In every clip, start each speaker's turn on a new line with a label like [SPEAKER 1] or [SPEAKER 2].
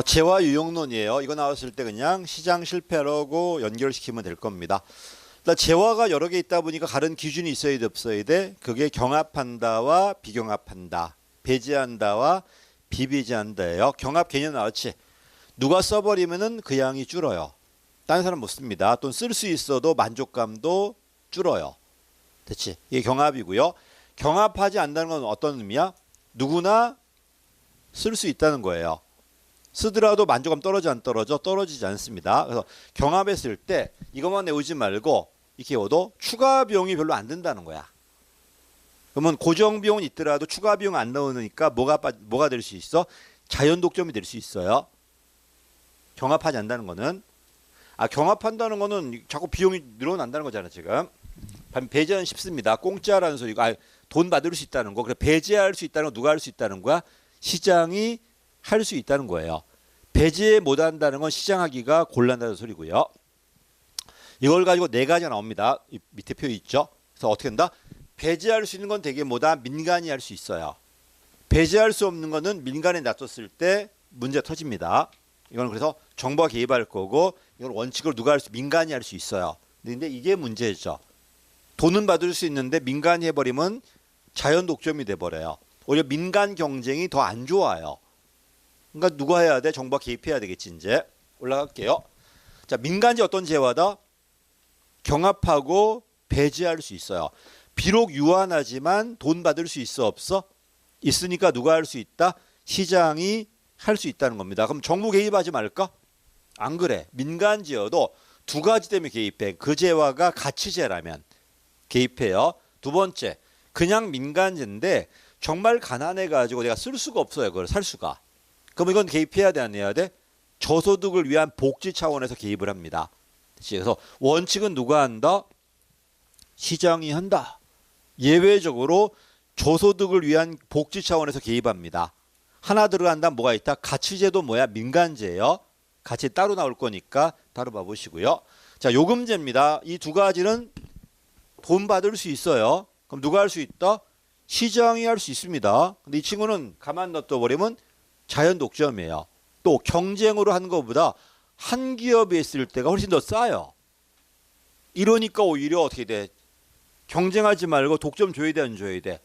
[SPEAKER 1] 재화 유용론이에요. 이거 나왔을 때 그냥 시장 실패라고 연결시키면 될 겁니다. 일단 재화가 여러 개 있다 보니까 다른 기준이 있어야 돼 없어야 돼. 그게 경합한다와 비경합한다, 배제한다와 비배제한다예요. 경합 개념 나왔지. 누가 써버리면은 그 양이 줄어요. 다른 사람 못 씁니다. 또는 쓸 수 있어도 만족감도 줄어요. 됐지? 이게 경합이고요. 경합하지 않는다는 건 어떤 의미야? 누구나 쓸 수 있다는 거예요. 쓰더라도 만족감 떨어져 안 떨어져? 떨어지지 않습니다. 그래서 경합했을 때 이것만 외우지 말고 이렇게 외워도 추가 비용이 별로 안 든다는 거야. 그러면 고정 비용은 있더라도 추가 비용 안 넣으니까 뭐가 될 수 있어? 자연 독점이 될 수 있어요. 경합하지 않는다는 거는 경합한다는 거는 자꾸 비용이 늘어난다는 거잖아 지금. 배제는 쉽습니다. 공짜라는 소리가 돈 받을 수 있다는 거. 그래 배제할 수 있다는 거 누가 할 수 있다는 거야? 시장이 할 수 있다는 거예요. 배제 못한다는 건 시장하기가 곤란하다는 소리고요. 이걸 가지고 네 가지가 나옵니다. 이 밑에 표 있죠. 그래서 어떻게 한다? 배제할 수 있는 건 되게 뭐다? 민간이 할 수 있어요. 배제할 수 없는 거는 민간에 놔뒀을 때 문제 터집니다. 이건 그래서 정부가 개입할 거고 이건 원칙으로 누가 할 수? 민간이 할 수 있어요. 근데 이게 문제죠. 돈은 받을 수 있는데 민간이 해버리면 자연 독점이 돼버려요. 오히려 민간 경쟁이 더 안 좋아요. 그러니까 누가 해야 돼? 정부가 개입해야 되겠지. 이제 올라갈게요. 자, 민간이 어떤 재화다? 경합하고 배제할 수 있어요. 비록 유한하지만 돈 받을 수 있어 없어? 있으니까 누가 할 수 있다? 시장이 할 수 있다는 겁니다. 그럼 정부 개입하지 말까? 안 그래. 민간지어도 두 가지 때문에 개입해. 그 재화가 가치재라면 개입해요. 두 번째, 그냥 민간지인데 정말 가난해가지고 내가 쓸 수가 없어요. 그걸 살 수가. 그럼 이건 개입해야 돼, 안 해야 돼? 저소득을 위한 복지 차원에서 개입을 합니다. 그래서 원칙은 누가 한다? 시장이 한다. 예외적으로 저소득을 위한 복지 차원에서 개입합니다. 하나 들어간다 뭐가 있다? 가치제도 뭐야? 민간제예요. 같이 따로 나올 거니까 따로 봐보시고요. 자, 요금제입니다. 이 두 가지는 돈 받을 수 있어요. 그럼 누가 할 수 있다? 시장이 할 수 있습니다. 근데 이 친구는 가만 놔둬버리면 자연 독점이에요. 또 경쟁으로 하는 것보다 한 기업에 있을 때가 훨씬 더 싸요. 이러니까 오히려 어떻게 돼? 경쟁하지 말고 독점 줘야 돼, 안 줘야 돼?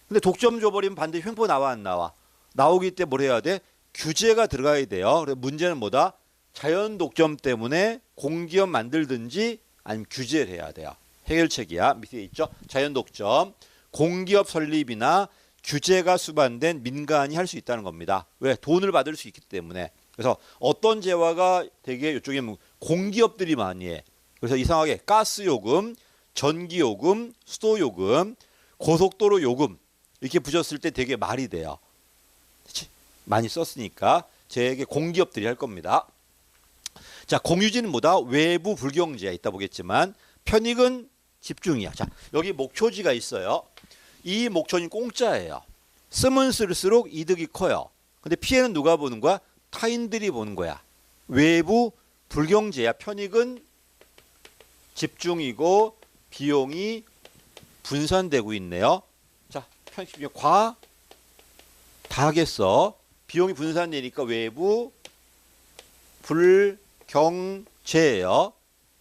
[SPEAKER 1] 근데 독점 줘버리면 반드시 횡포 나와, 안 나와? 나오기 때문에 뭘 해야 돼? 규제가 들어가야 돼요. 그래서 문제는 뭐다? 자연 독점 때문에 공기업 만들든지 아니면 규제를 해야 돼요. 해결책이야. 밑에 있죠? 자연 독점, 공기업 설립이나 규제가 수반된 민간이 할 수 있다는 겁니다. 왜? 돈을 받을 수 있기 때문에. 그래서 어떤 재화가 되게 이쪽에 공기업들이 많이 해. 그래서 이상하게 가스요금, 전기요금, 수도요금, 고속도로 요금 이렇게 붙였을 때 되게 말이 돼요. 그치? 많이 썼으니까 제게 공기업들이 할 겁니다. 자, 공유지는 뭐다? 외부 불경지야. 이따 보겠지만 편익은 집중이야. 자, 여기 목초지가 있어요. 이 목초는 공짜예요. 쓰면 쓸수록 이득이 커요. 근데 피해는 누가 보는 거야? 타인들이 보는 거야. 외부 불경제야. 편익은 집중이고 비용이 분산되고 있네요. 자, 과 다 하겠어. 비용이 분산되니까 외부 불경제예요.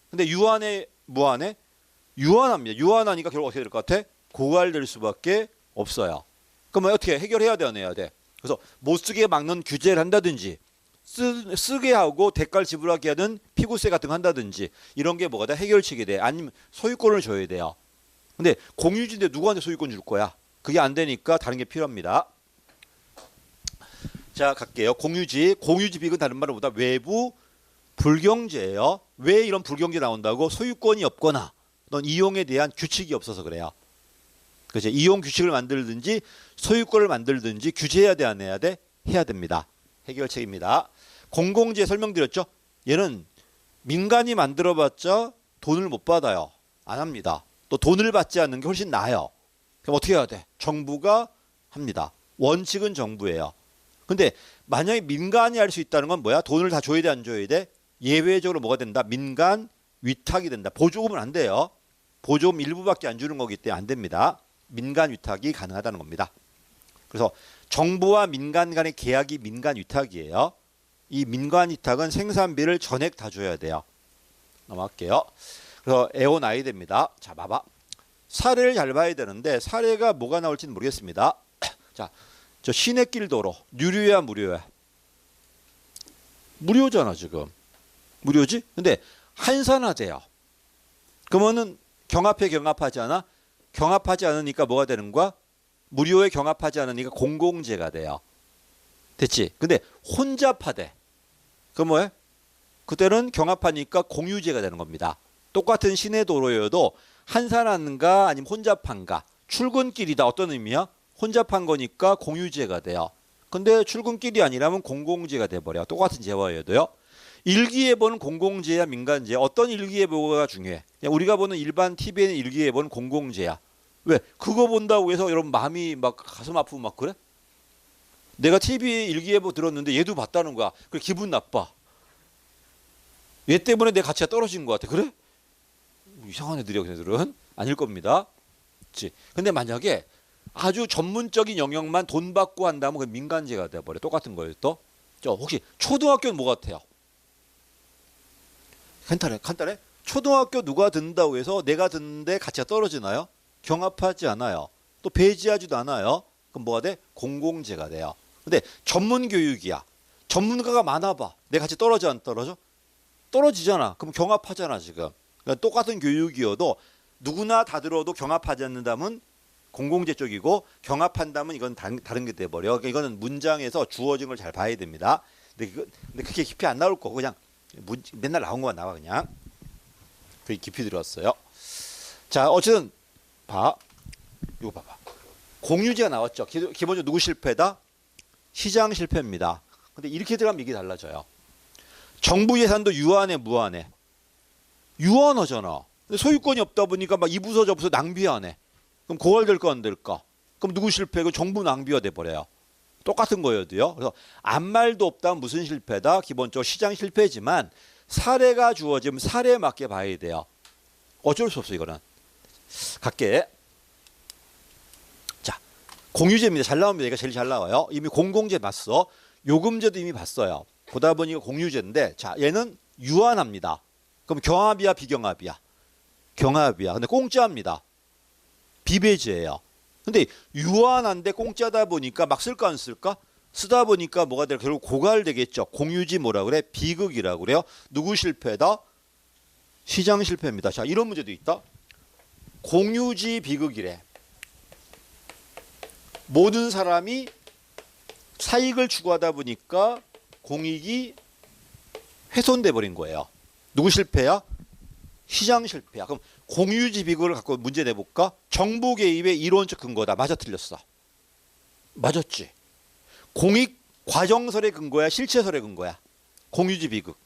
[SPEAKER 1] 근데 유한해 무한해? 유한합니다. 유한하니까 결국 어떻게 될 것 같아? 고갈될 수밖에 없어요. 그러면 어떻게 해결해야 돼, 안 해야 돼? 그래서 못 쓰게 막는 규제를 한다든지 쓰게 하고 대가를 지불하게 하는 피고세 같은 거 한다든지 이런 게 뭐가 다 해결책이 돼. 아니면 소유권을 줘야 돼요. 근데 공유지인데 누구한테 소유권 줄 거야? 그게 안 되니까 다른 게 필요합니다. 자, 갈게요. 공유지 빚은 다른 말은 뭐다? 외부 불경제예요. 왜 이런 불경제 나온다고? 소유권이 없거나 넌 이용에 대한 규칙이 없어서 그래요. 그렇죠. 이용 규칙을 만들든지 소유권을 만들든지 규제해야 돼, 안 해야 돼? 해야 됩니다. 해결책입니다. 공공재 설명드렸죠. 얘는 민간이 만들어봤자 돈을 못 받아요. 안 합니다. 또 돈을 받지 않는 게 훨씬 나아요. 그럼 어떻게 해야 돼? 정부가 합니다. 원칙은 정부예요. 근데 만약에 민간이 할 수 있다는 건 뭐야? 돈을 다 줘야 돼, 안 줘야 돼? 예외적으로 뭐가 된다? 민간 위탁이 된다. 보조금은 안 돼요. 보조금 일부밖에 안 주는 거기 때문에 안 됩니다. 민간 위탁이 가능하다는 겁니다. 그래서 정부와 민간 간의 계약이 민간 위탁이에요. 이 민간위탁은 생산비를 전액 다 줘야 돼요. 넘어갈게요. 그래서 애원아이 됩니다. 자, 봐봐. 사례를 잘 봐야 되는데 사례가 뭐가 나올지는 모르겠습니다. 자, 저 시내길 도로 유료야 무료야? 무료잖아 지금. 무료지? 근데 한산화돼요. 그러면은 경합해 경합하지 않아? 경합하지 않으니까 뭐가 되는 거야? 무료에 경합하지 않으니까 공공재가 돼요. 됐지? 근데 혼잡하대. 그럼 뭐해? 그때는 경합하니까 공유재가 되는 겁니다. 똑같은 시내 도로여도 한산한가 아니면 혼잡한가. 출근길이다. 어떤 의미야? 혼잡한 거니까 공유재가 돼요. 근데 출근길이 아니라면 공공재가 돼버려. 똑같은 재화여도요. 일기예보는 공공재야 민간재야? 어떤 일기예보가 중요해? 그냥 우리가 보는 일반 TV에는 일기예보는 공공재야. 왜? 그거 본다고 해서 여러분 마음이 막 가슴 아프고 막 그래? 내가 TV 일기예보 들었는데 얘도 봤다는 거야. 그래 기분 나빠. 얘 때문에 내 가치가 떨어진 것 같아. 그래? 이상한 애들이야, 걔네들은. 아닐 겁니다. 그치? 근데 만약에 아주 전문적인 영역만 돈 받고 한다면 그 민간재가 돼버려. 똑같은 거예요, 또. 저 혹시 초등학교는 뭐 같아요? 간단해? 초등학교 누가 듣는다고 해서 내가 듣는데 가치가 떨어지나요? 경합하지 않아요. 또 배제하지도 않아요. 그럼 뭐가 돼? 공공재가 돼요. 근데 전문 교육이야. 전문가가 많아봐. 내 가치 떨어져 안 떨어져? 떨어지잖아. 그럼 경합하잖아 지금. 그러니까 똑같은 교육이어도 누구나 다 들어도 경합하지 않는다면 공공재 쪽이고 경합한다면 이건 다른 게 돼버려. 그러니까 이거는 문장에서 주어진 걸 잘 봐야 됩니다. 근데 그렇게 깊이 안 나올 거고 그냥 맨날 나온 것만 나와 그냥. 그게 깊이 들어왔어요. 자, 어쨌든 봐. 이거 봐봐. 공유재가 나왔죠. 기본적으로 누구 실패다? 시장 실패입니다. 근데 이렇게 들어가면 이게 달라져요. 정부 예산도 유한해 무한해? 유한하잖아. 근데 소유권이 없다 보니까 막 이 부서 저 부서 낭비하네. 그럼 고갈될까 안 될까? 그럼 누구 실패? 그 정부 낭비가 돼버려요. 똑같은 거여도요. 그래서 아무 말도 없다 무슨 실패다? 기본적으로 시장 실패지만 사례가 주어지면 사례에 맞게 봐야 돼요. 어쩔 수 없어 이거는. 갈게. 자, 공유재입니다. 잘 나옵니다. 이거 제일 잘 나와요. 이미 공공재 봤어. 요금제도 이미 봤어요. 보다 보니까 공유재인데 자 얘는 유한합니다. 그럼 경합이야 비경합이야? 경합이야. 근데 공짜입니다. 비배제예요. 근데 유한한데 공짜다 보니까 막 쓸까 안 쓸까? 쓰다 보니까 뭐가 될 결국 고갈되겠죠. 공유지 뭐라 그래? 비극이라고 그래요. 누구 실패다? 시장 실패입니다. 자 이런 문제도 있다. 공유지 비극이래. 모든 사람이 사익을 추구하다 보니까 공익이 훼손돼 버린 거예요. 누구 실패야? 시장 실패야. 그럼 공유지 비극을 갖고 문제 내볼까? 정부 개입의 이론적 근거다. 맞아 틀렸어? 맞았지. 공익 과정설의 근거야? 실체설의 근거야? 공유지 비극.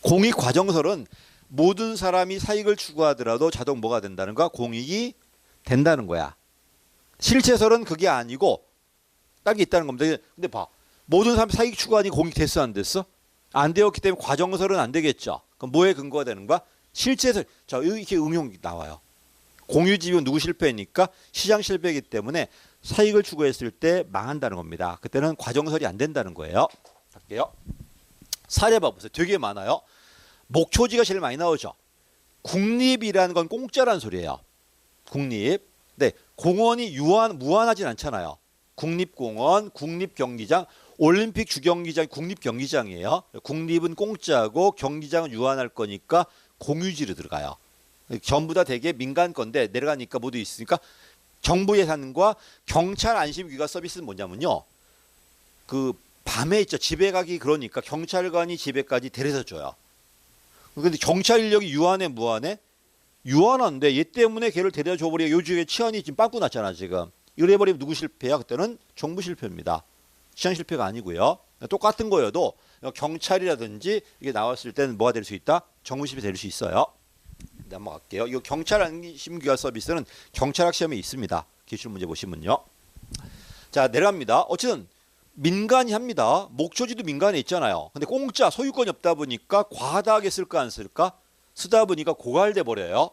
[SPEAKER 1] 공익 과정설은 모든 사람이 사익을 추구하더라도 자동 뭐가 된다는 거야? 공익이 된다는 거야. 실체설은 그게 아니고 딱이 있다는 겁니다. 근데 봐. 모든 사람이 사익 추구하니 공익 됐어 안 됐어? 안 되었기 때문에 과정설은 안 되겠죠. 그럼 뭐에 근거가 되는 거야? 실체설. 자 이렇게 응용이 나와요. 공유지비는 누구 실패니까 시장 실패이기 때문에 사익을 추구했을 때 망한다는 겁니다. 그때는 과정설이 안 된다는 거예요. 갈게요. 사례 봐보세요. 되게 많아요. 목초지가 제일 많이 나오죠. 국립이라는 건 공짜라는 소리예요. 국립. 네, 공원이 무한하진 않잖아요. 국립공원, 국립경기장, 올림픽 주경기장이 국립경기장이에요. 국립은 공짜고 경기장은 유한할 거니까 공유지로 들어가요. 전부 다 되게 민간 건데 내려가니까 모두 있으니까 정부 예산과 경찰 안심귀가 서비스는 뭐냐면요. 그 밤에 있죠. 집에 가기 그러니까 경찰관이 집에까지 데려다 줘요. 근데 경찰 인력이 유한해 무한해? 유한한데 얘 때문에 걔를 데려다 줘버리고 요즘에 치안이 지금 빵꾸 났잖아 지금. 이걸 해버리면 누구 실패야? 그때는 정부 실패입니다. 시장 실패가 아니고요. 똑같은 거여도 경찰이라든지 이게 나왔을 때는 뭐가 될 수 있다? 정부 실패 될 수 있어요. 넘어갈게요. 이 경찰 안심귀가 서비스는 경찰학 시험에 있습니다. 기출 문제 보시면요. 자 내려갑니다. 어쨌든 민간이 합니다. 목초지도 민간에 있잖아요. 근데 공짜 소유권이 없다 보니까 과다하게 쓸까 안 쓸까? 쓰다 보니까 고갈돼 버려요.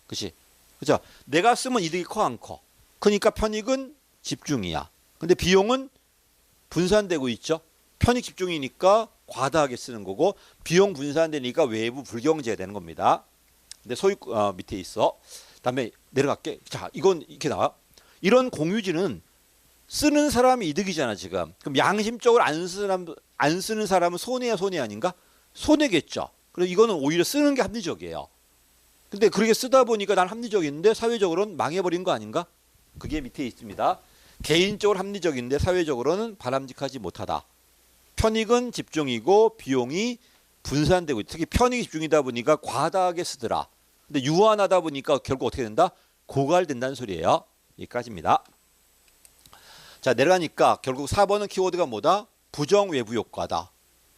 [SPEAKER 1] 그치? 그죠? 내가 쓰면 이득이 커 안 커? 그러니까 편익은 집중이야. 근데 비용은 분산되고 있죠. 편익 집중이니까 과다하게 쓰는 거고 비용 분산되니까 외부 불경제가 되는 겁니다. 근데 밑에 있어. 그다음에 내려갈게. 자, 이건 이렇게 나와. 이런 공유지는 쓰는 사람이 이득이잖아 지금. 그럼 양심적으로 안 쓰는 사람은 손해야 손해 아닌가? 손해겠죠. 그래서 이거는 오히려 쓰는 게 합리적이에요. 근데 그렇게 쓰다 보니까 난 합리적인데 사회적으로는 망해버린 거 아닌가? 그게 밑에 있습니다. 개인적으로 합리적인데 사회적으로는 바람직하지 못하다. 편익은 집중이고 비용이 분산되고 특히 편익이 집중이다 보니까 과다하게 쓰더라. 근데 유한하다 보니까 결국 어떻게 된다? 고갈된다는 소리예요. 여기까지입니다. 자, 내려가니까 결국 4번은 키워드가 뭐다? 부정 외부 효과다.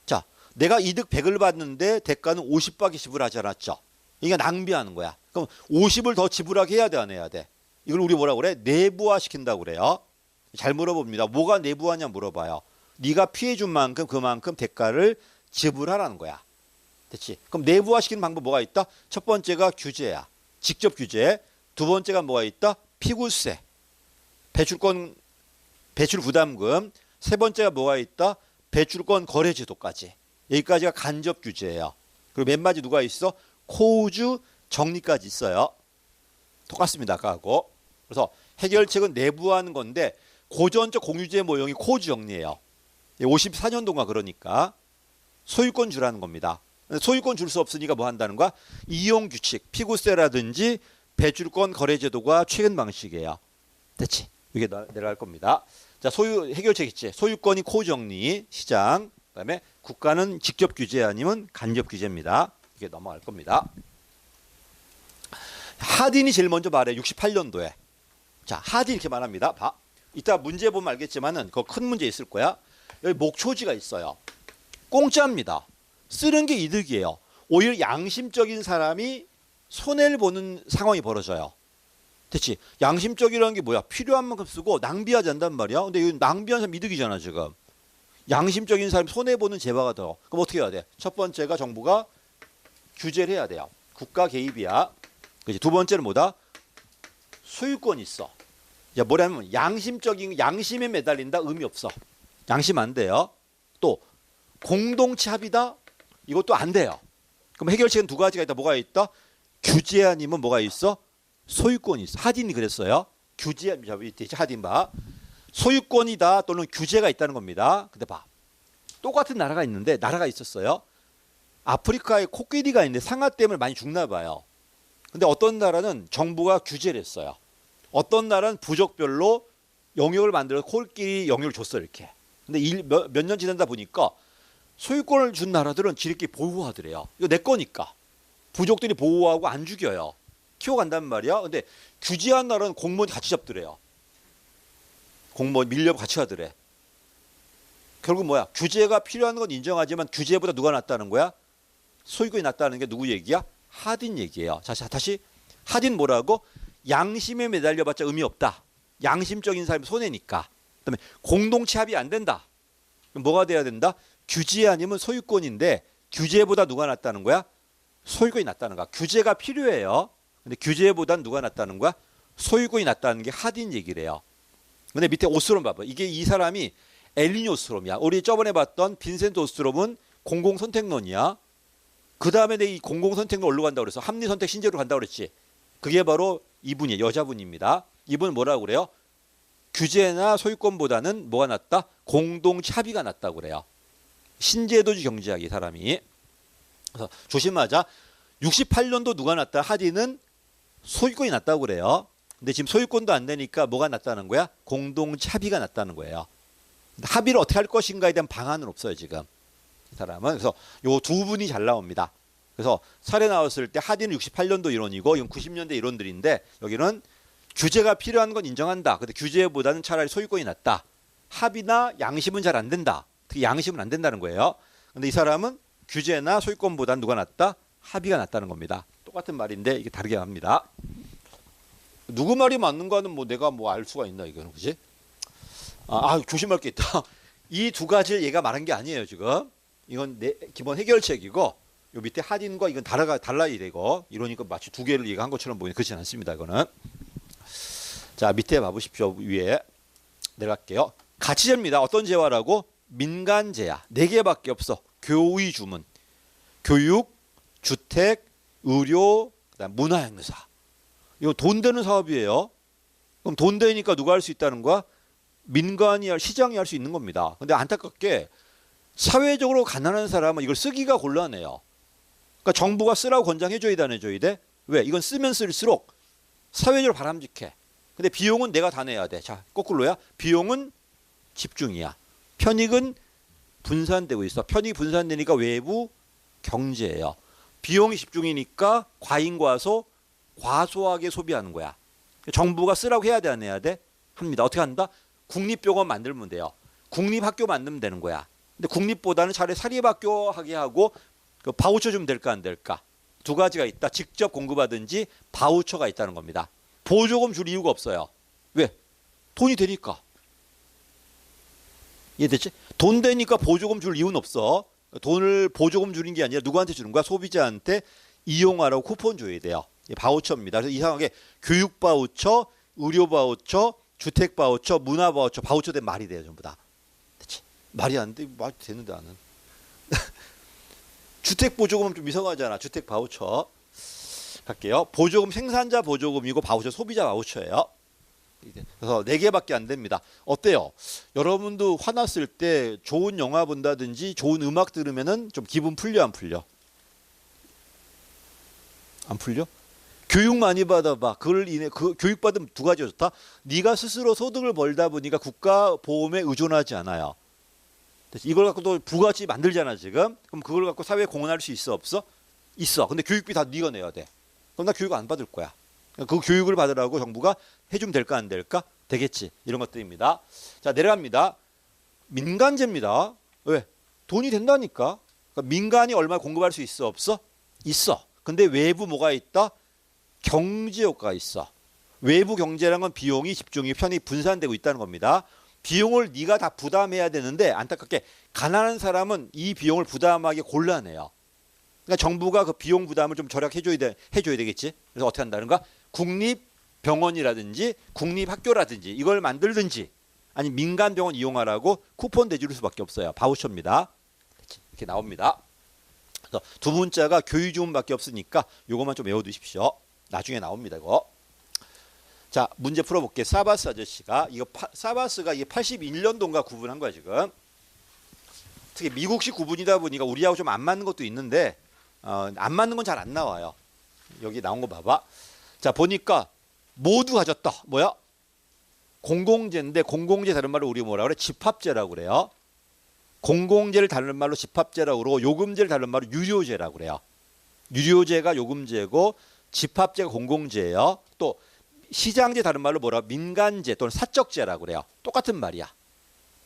[SPEAKER 1] 자, 내가 이득 100을 받는데 대가는 50밖에 지불하지 않았죠. 이게 낭비하는 거야. 그럼 50을 더 지불하게 해야 돼, 안 해야 돼? 이걸 우리 뭐라고 그래? 내부화 시킨다고 그래요. 잘 물어봅니다. 뭐가 내부화냐 물어봐요. 네가 피해준 만큼 그만큼 대가를 지불하라는 거야. 됐지? 그럼 내부화 시키는 방법 뭐가 있다? 첫 번째가 규제야. 직접 규제. 두 번째가 뭐가 있다? 피구세. 배출 부담금. 세 번째가 뭐가 있다? 배출권 거래 제도까지. 여기까지가 간접 규제예요. 그리고 맨 마지 누가 있어? 코우주 정리까지 있어요. 똑같습니다. 아까하고. 그래서 해결책은 내부화하는 건데 고전적 공유제 모형이 코우주 정리예요. 54년도인가 그러니까 소유권 주라는 겁니다. 소유권 줄 수 없으니까 뭐 한다는 거야? 이용 규칙, 피구세라든지 배출권 거래 제도가 최근 방식이에요. 됐지? 이게 내려갈 겁니다. 자, 해결책 있지. 소유권이 코우주 정리, 시장. 그다음에 국가는 직접 규제 아니면 간접 규제입니다. 이게 넘어갈 겁니다. 하딘이 제일 먼저 말해. 68년도에. 자, 하딘 이렇게 말합니다. 봐. 이따 문제 보면 알겠지만은 그 큰 문제 있을 거야. 여기 목초지가 있어요. 공짜입니다. 쓰는 게 이득이에요. 오히려 양심적인 사람이 손해를 보는 상황이 벌어져요. 됐지? 양심적이라는 게 뭐야? 필요한 만큼 쓰고 낭비하지 않단 말이야. 근데 이거 낭비한 사람 이득이잖아 지금. 양심적인 사람이 손해보는 재화가 더. 그럼 어떻게 해야 돼? 첫 번째가 정부가 규제를 해야 돼요. 국가 개입이야. 그치? 두 번째는 뭐다? 소유권이 있어. 야, 뭐냐면 양심에 매달린다? 의미 없어. 양심 안 돼요. 또 공동체 합의다? 이것도 안 돼요. 그럼 해결책은 두 가지가 있다. 뭐가 있다? 규제 아니면 뭐가 있어? 소유권이 있어. 하딘이 그랬어요. 규제, 하딘 봐. 소유권이다 또는 규제가 있다는 겁니다. 근데 봐. 똑같은 나라가 있었어요. 아프리카에 코끼리가 있는데 상아 때문에 많이 죽나 봐요. 근데 어떤 나라는 정부가 규제를 했어요. 어떤 나라는 부족별로 영역을 만들어서 코끼리 영역을 줬어요. 이렇게. 근데 몇 년 지나다 보니까 소유권을 준 나라들은 지들끼리 보호하더래요. 이거 내 거니까. 부족들이 보호하고 안 죽여요. 키워간단 말이야. 근데 규제한 나라는 공무원이 같이 잡더래요. 공무원 밀려 같이 하더래. 결국 뭐야? 규제가 필요한 건 인정하지만 규제보다 누가 낫다는 거야? 소유권이 낫다는 게 누구 얘기야? 하딘 얘기예요. 자, 다시 하딘 뭐라고? 양심에 매달려봤자 의미 없다. 양심적인 사람이 손해니까. 그다음에 공동체 합의 안 된다. 그럼 뭐가 돼야 된다? 규제 아니면 소유권인데 규제보다 누가 낫다는 거야? 소유권이 낫다는 거야. 규제가 필요해요. 근데 규제보단 누가 낫다는 거야? 소유권이 낫다는 게 하딘 얘기래요. 근데 밑에 오스트롬 봐봐. 이게 이 사람이 엘리니 오스트롬이야. 우리 저번에 봤던 빈센트 오스트롬은 공공선택론이야. 그 다음에 내 이 공공선택론 어디로 간다고 그래서 합리선택 신제로 간다고 그랬지. 그게 바로 이분이에요. 여자분입니다. 이분은 뭐라고 그래요? 규제나 소유권보다는 뭐가 낫다? 공동체 합의가 낫다고 그래요. 신제도주의 경제학 이 사람이. 그래서 조심하자. 68년도 누가 낫다? 하딘은 소유권이 낫다고 그래요. 근데 지금 소유권도 안 되니까 뭐가 낫다는 거야? 공동체 합의가 낫다는 거예요. 합의를 어떻게 할 것인가에 대한 방안은 없어요 지금. 이 사람은. 그래서 요 두 분이 잘 나옵니다. 그래서 사례 나왔을 때 하딘은 68년도 이론이고 이건 90년대 이론들인데 여기는 규제가 필요한 건 인정한다. 근데 규제보다는 차라리 소유권이 낫다. 합의나 양심은 잘 안 된다. 특히 양심은 안 된다는 거예요. 근데 이 사람은 규제나 소유권보다는 누가 낫다? 합의가 낫다는 겁니다. 똑같은 말인데 이게 다르게 합니다. 누구 말이 맞는가는 뭐 내가 뭐 알 수가 있나 이거는 그지? 조심할 게 있다. 이 두 가지를 얘가 말한 게 아니에요 지금. 이건 기본 해결책이고 요 밑에 하딘과 이건 달라야 되고 이러니까 마치 두 개를 얘가 한 것처럼 보이는 그렇지 않습니다. 이거는. 자 밑에 봐보십시오. 위에 내려갈게요. 가치제입니다. 어떤 재화라고? 민간제야. 네 개밖에 없어. 교의 주문. 교육, 주택, 의료, 그다음 문화행사. 이거 돈 되는 사업이에요. 그럼 돈 되니까 누가 할 수 있다는 거야? 민간이 시장이 할 수 있는 겁니다. 근데 안타깝게 사회적으로 가난한 사람은 이걸 쓰기가 곤란해요. 그러니까 정부가 쓰라고 권장해줘야 돼, 안 해줘야 돼? 왜? 이건 쓰면 쓸수록 사회적으로 바람직해. 근데 비용은 내가 다 내야 돼. 자, 거꾸로야. 비용은 집중이야. 편익은 분산되고 있어. 편익이 분산되니까 외부 경제예요. 비용이 집중이니까 과잉과소, 과소하게 소비하는 거야. 정부가 쓰라고 해야 돼, 안 해야 돼? 합니다. 어떻게 한다? 국립병원 만들면 돼요. 국립학교 만들면 되는 거야. 근데 국립보다는 차라리 사립학교 하게 하고 그 바우처 주면 될까 안 될까? 두 가지가 있다. 직접 공급하든지 바우처가 있다는 겁니다. 보조금 줄 이유가 없어요. 왜? 돈이 되니까. 이해됐지? 돈 되니까 보조금 줄 이유는 없어. 돈을 보조금 주는 게 아니라 누구한테 주는 거야? 소비자한테 이용하라고 쿠폰 줘야 돼요. 바우처입니다. 그래서 이상하게 교육 바우처, 의료 바우처, 주택 바우처, 문화 바우처, 바우처 된 말이 돼요. 전부 다. 됐지? 말이 안 돼. 말이 되는데 나는. 주택 보조금은 좀 이상하잖아. 주택 바우처. 갈게요. 보조금 생산자 보조금이고 바우처 소비자 바우처예요. 그래서 4개밖에 안 됩니다. 어때요? 여러분도 화났을 때 좋은 영화 본다든지 좋은 음악 들으면은 좀 기분 풀려 안 풀려? 안 풀려? 교육 많이 받아봐. 그걸 인해 그 교육 받으면 두 가지가 좋다. 네가 스스로 소득을 벌다 보니까 국가 보험에 의존하지 않아요. 이걸 갖고 또 부가가치 만들잖아 지금. 그럼 그걸 갖고 사회에 공헌할 수 있어 없어? 있어. 근데 교육비 다 네가 내야 돼. 그럼 나 교육 안 받을 거야. 그 교육을 받으라고 정부가 해주면 될까 안 될까? 되겠지. 이런 것들입니다. 자, 내려갑니다. 민간제입니다. 왜? 돈이 된다니까. 그러니까 민간이 얼마 공급할 수 있어 없어? 있어. 근데 외부 뭐가 있다? 경제 효과가 있어. 외부 경제라는 건 비용이 집중이 편이 분산되고 있다는 겁니다. 비용을 네가 다 부담해야 되는데 안타깝게 가난한 사람은 이 비용을 부담하기 곤란해요. 그러니까 정부가 그 비용 부담을 좀 절약해줘야 되겠지. 그래서 어떻게 한다는가? 국립병원이라든지 국립학교라든지 이걸 만들든지 아니 민간병원 이용하라고 쿠폰 대줄 수밖에 없어요. 바우처입니다. 이렇게 나옵니다. 그래서 두 문자가 교육주문밖에 없으니까 이것만 좀 외워두십시오. 나중에 나옵니다. 이거. 자, 문제 풀어볼게. 사바스 아저씨가 사바스가 이게 81년도인가 구분한 거야 지금. 특히 미국식 구분이다 보니까 우리하고 좀 안 맞는 것도 있는데 안 맞는 건 잘 안 나와요. 여기 나온 거 봐봐. 자, 보니까 모두 가졌다. 뭐야? 공공재인데 공공재 다른 말로 우리 뭐라 그래? 집합재라고 그래요. 공공재를 다른 말로 집합재라고 그러고 요금제를 다른 말로 유료재라고 그래요. 유료재가 요금제고 집합재가 공공재예요. 또 시장재 다른 말로 뭐라? 민간재 또는 사적재라고 그래요. 똑같은 말이야.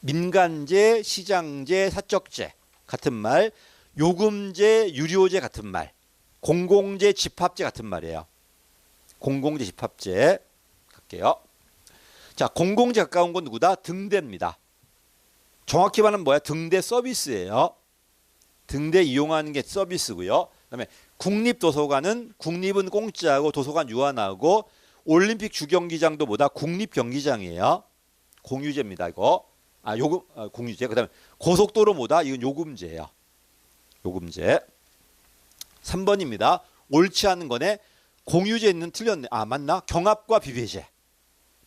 [SPEAKER 1] 민간재, 시장재, 사적재 같은 말. 요금제, 유료제 같은 말. 공공재, 집합재 같은 말이에요. 공공재, 집합재 갈게요. 자, 공공재 가까운 건 누구다? 등대입니다. 정확히 말하면 뭐야? 등대 서비스예요. 등대 이용하는 게 서비스고요. 그다음에 국립도서관은 국립은 공짜고 도서관 유한하고 올림픽 주경기장도 뭐다? 국립경기장이에요. 공유제입니다. 이거. 공유제. 그다음에 고속도로 뭐다? 이건 요금제예요. 요금제. 3번입니다. 옳지 않은 거네. 공유제는 틀렸네. 맞나? 경합과 비배제.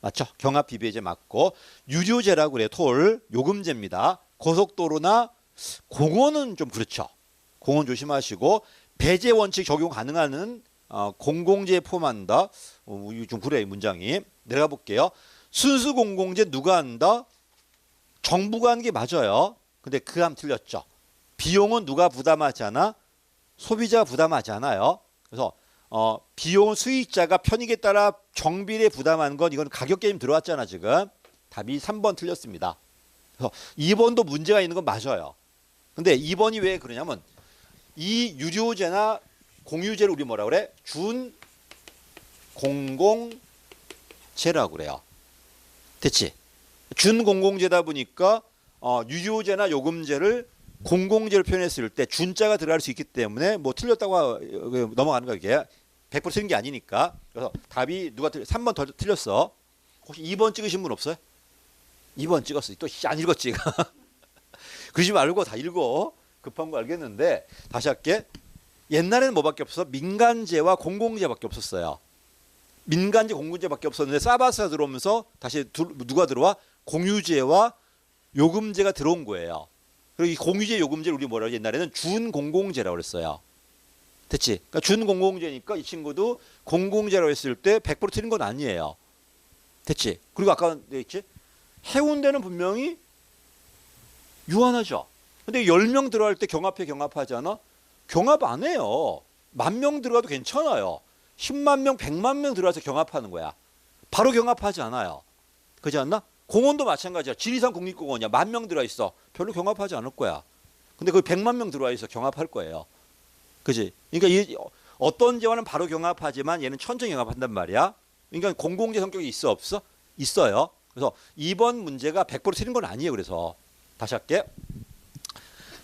[SPEAKER 1] 맞죠? 경합 비배제 맞고 유료제라고 그래요. 톨. 요금제입니다. 고속도로나 공원은 좀 그렇죠. 공원 조심하시고 배제 원칙 적용 가능한 공공재에 포함한다. 좀 그래 이 문장이. 내려가 볼게요. 순수 공공재 누가 한다? 정부가 하는 게 맞아요. 근데 그 함 틀렸죠. 비용은 누가 부담하지 않아? 소비자가 부담하지 않아요. 그래서 비용은 수익자가 편익에 따라 정비례 부담하는 건 이건 가격 게임 들어왔잖아 지금. 답이 3번 틀렸습니다. 그래서 2번도 문제가 있는 건 맞아요. 근데 2번이 왜 그러냐면 이 유료제나 공유제를 우리 뭐라 그래? 준 공공재라고 그래요. 됐지? 준 공공재다 보니까 유료제나 요금제를 공공재를 표현했을 때 준자가 들어갈 수 있기 때문에 뭐 틀렸다고 넘어가는 거야 이게. 100% 틀린 게 아니니까. 그래서 답이 누가 3번 더 틀렸어. 혹시 2번 찍으신 분 없어요? 2번 찍었어. 또 안 읽었지. 그러지 말고 다 읽어. 급한 거 알겠는데 다시 할게. 옛날에는 뭐밖에 없어? 민간제와 공공제밖에 없었어요. 민간제, 공공제밖에 없었는데 사바스가 들어오면서 다시 누가 들어와? 공유제와 요금제가 들어온 거예요. 그리고 이 공유제, 요금제를 우리 뭐라고 옛날에는 준공공제라고 그랬어요. 됐지? 그러니까 준공공제니까 이 친구도 공공제라고 했을 때 100% 틀린 건 아니에요. 됐지? 그리고 아까 얘기했지? 해운대는 분명히 유한하죠. 근데 10명 들어갈 때 경합하지 않아? 경합 안 해요. 10,000명 들어가도 괜찮아요. 10만 명, 100만 명 들어와서 경합하는 거야. 바로 경합하지 않아요. 그렇지 않나? 공원도 마찬가지야. 지리산 국립공원이야. 10,000명 들어와 있어. 별로 경합하지 않을 거야. 근데 거기 100만 명 들어와 있어. 경합할 거예요. 그지? 그러니까 이 어떤 제와는 바로 경합하지만 얘는 천천히 경합한단 말이야. 그러니까 공공재 성격이 있어 없어? 있어요. 그래서 이번 문제가 100% 틀린 건 아니에요. 그래서 다시 할게.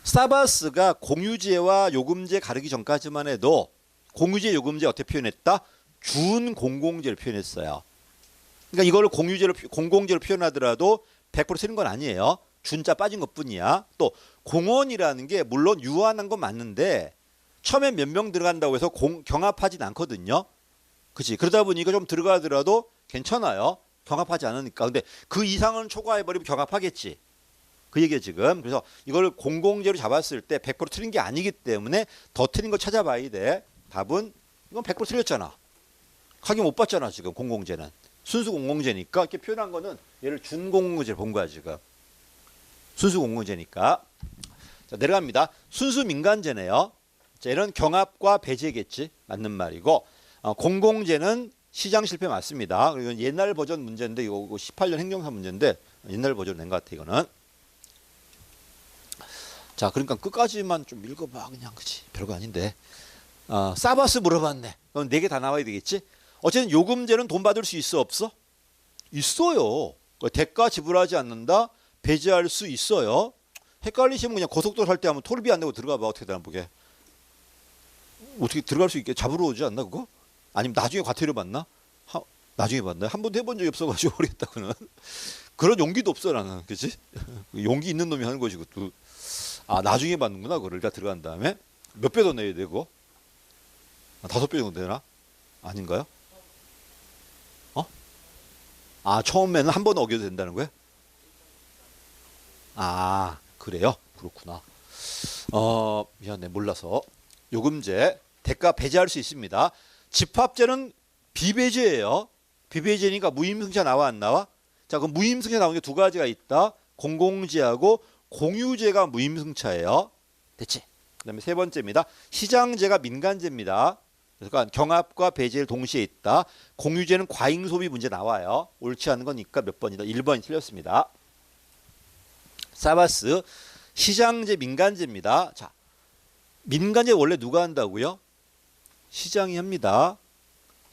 [SPEAKER 1] 사바스가 공유제와 요금제 가르기 전까지만 해도 공유제, 요금제 어떻게 표현했다? 준공공제를 표현했어요. 그러니까 이걸 공유제로, 공공제로 표현하더라도 100% 틀린 건 아니에요. 준자 빠진 것뿐이야. 또 공원이라는 게 물론 유한한 건 맞는데 처음에 몇 명 들어간다고 해서 경합하진 않거든요. 그치? 그러다 보니까 좀 들어가더라도 괜찮아요. 경합하지 않으니까. 근데 그 이상은 초과해버리면 경합하겠지. 그 얘기예요 지금. 그래서 이걸 공공제로 잡았을 때 100% 틀린 게 아니기 때문에 더 틀린 거 찾아봐야 돼. 답은 이건 100% 틀렸잖아. 확인 못 봤잖아 지금 공공제는. 순수 공공제니까 이렇게 표현한 거는 얘를 준공공제를 본 거야 지금. 순수 공공제니까. 자, 내려갑니다. 순수 민간제네요. 자, 이런 경합과 배제겠지. 맞는 말이고 공공제는 시장 실패 맞습니다. 그리고 옛날 버전 문제인데 이거 18년 행정사 문제인데 옛날 버전 낸 것 같아 이거는. 자, 그러니까 끝까지만 좀 읽어봐 그냥. 그치? 별거 아닌데. 사바스 물어봤네. 그럼 4개 다 나와야 되겠지? 어쨌든 요금제는 돈 받을 수 있어 없어? 있어요. 대가 지불하지 않는다? 배제할 수 있어요. 헷갈리시면 그냥 고속도로 할 때 하면 톨비 안 내고 들어가 봐. 어떻게 되나 보게. 어떻게 들어갈 수 있게 잡으러 오지 않나 그거? 아니면 나중에 과태료 받나? 나중에 받나? 한 번도 해본 적이 없어가지고 모르겠다 그는. 그런 용기도 없어 나는. 그치? 용기 있는 놈이 하는 것이고 또. 나중에 받는구나 그걸. 일단 들어간 다음에 몇 배 더 내야 되고? 5배 정도 되나? 아닌가요? 처음에는 한 번 어겨도 된다는 거야? 그래요? 그렇구나. 미안해 몰라서. 요금제 대가 배제할 수 있습니다. 집합제는 비배제예요. 비배제니까 무임승차 나와 안 나와? 자, 그럼 무임승차 나오는 게 두 가지가 있다. 공공제하고 공유제가 무임승차예요. 됐지? 그다음에 세 번째입니다. 시장제가 민간제입니다. 그러니까 경합과 배제를 동시에 있다. 공유제는 과잉소비 문제 나와요. 옳지 않은 거니까 몇 번이다. 1번이 틀렸습니다. 사바스 시장제 민간제입니다. 자, 민간제 원래 누가 한다고요? 시장이 합니다.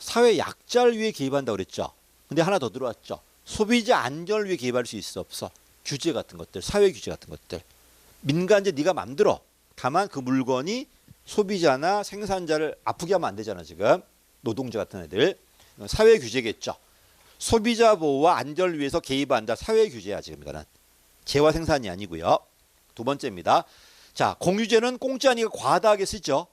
[SPEAKER 1] 사회 약자를 위해 개입한다고 그랬죠. 근데 하나 더 들어왔죠. 소비자 안전을 위해 개입할 수 있어 없어? 규제 같은 것들, 사회 규제 같은 것들. 민간제 네가 만들어. 다만 그 물건이 소비자나 생산자를 아프게 하면 안 되잖아 지금. 노동자 같은 애들. 사회 규제겠죠. 소비자 보호와 안전을 위해서 개입한다. 사회 규제야 지금 이거는. 재화 생산이 아니고요. 두 번째입니다. 자, 공유제는 공짜니까 과다하게 쓰죠.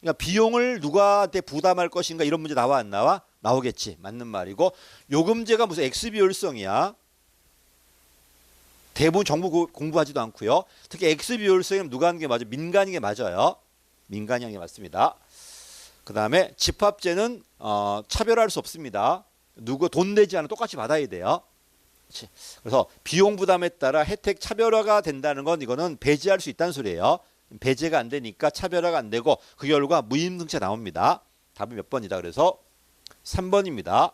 [SPEAKER 1] 그러니까 비용을 누구한테 부담할 것인가 이런 문제 나와 안 나와? 나오겠지. 맞는 말이고 요금제가 무슨 X비율성이야. 대부분 정부 공부하지도 않고요. 특히 X비율성은 누가 하는 게 맞아요? 민간인 게 맞아요. 민간이 하는 게 맞습니다. 그 다음에 집합제는 차별할 수 없습니다. 누구 돈 내지 않으면 똑같이 받아야 돼요. 그치? 그래서 비용 부담에 따라 혜택 차별화가 된다는 건 이거는 배제할 수 있다는 소리예요. 배제가 안 되니까 차별화가 안 되고 그 결과 무임승차 나옵니다. 답이 몇 번이다. 그래서 3번입니다.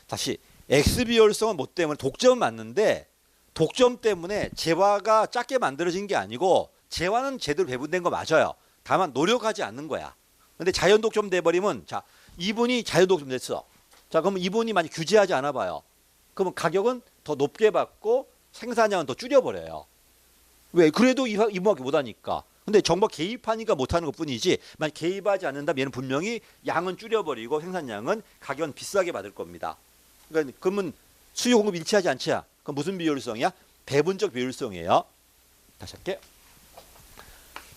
[SPEAKER 1] 다시 X비율성은 뭐 때문에 독점은 맞는데 독점 때문에 재화가 작게 만들어진 게 아니고 재화는 제대로 배분된 거 맞아요. 다만 노력하지 않는 거야. 근데 자연 독점 돼버리면 자 이분이 자연 독점 됐어. 자 그러면 이분이 만약 규제하지 않아 봐요. 그러면 가격은 더 높게 받고 생산량은 더 줄여버려요. 왜? 그래도 이분밖에 못하니까. 근데 정부가 개입하니까 못하는 것뿐이지 만약 개입하지 않는다면 얘는 분명히 양은 줄여버리고 생산량은 가격은 비싸게 받을 겁니다. 그러니까 그러면 수요 공급 일치하지 않지? 그럼 무슨 비율성이야? 배분적 비율성이에요. 다시 할게.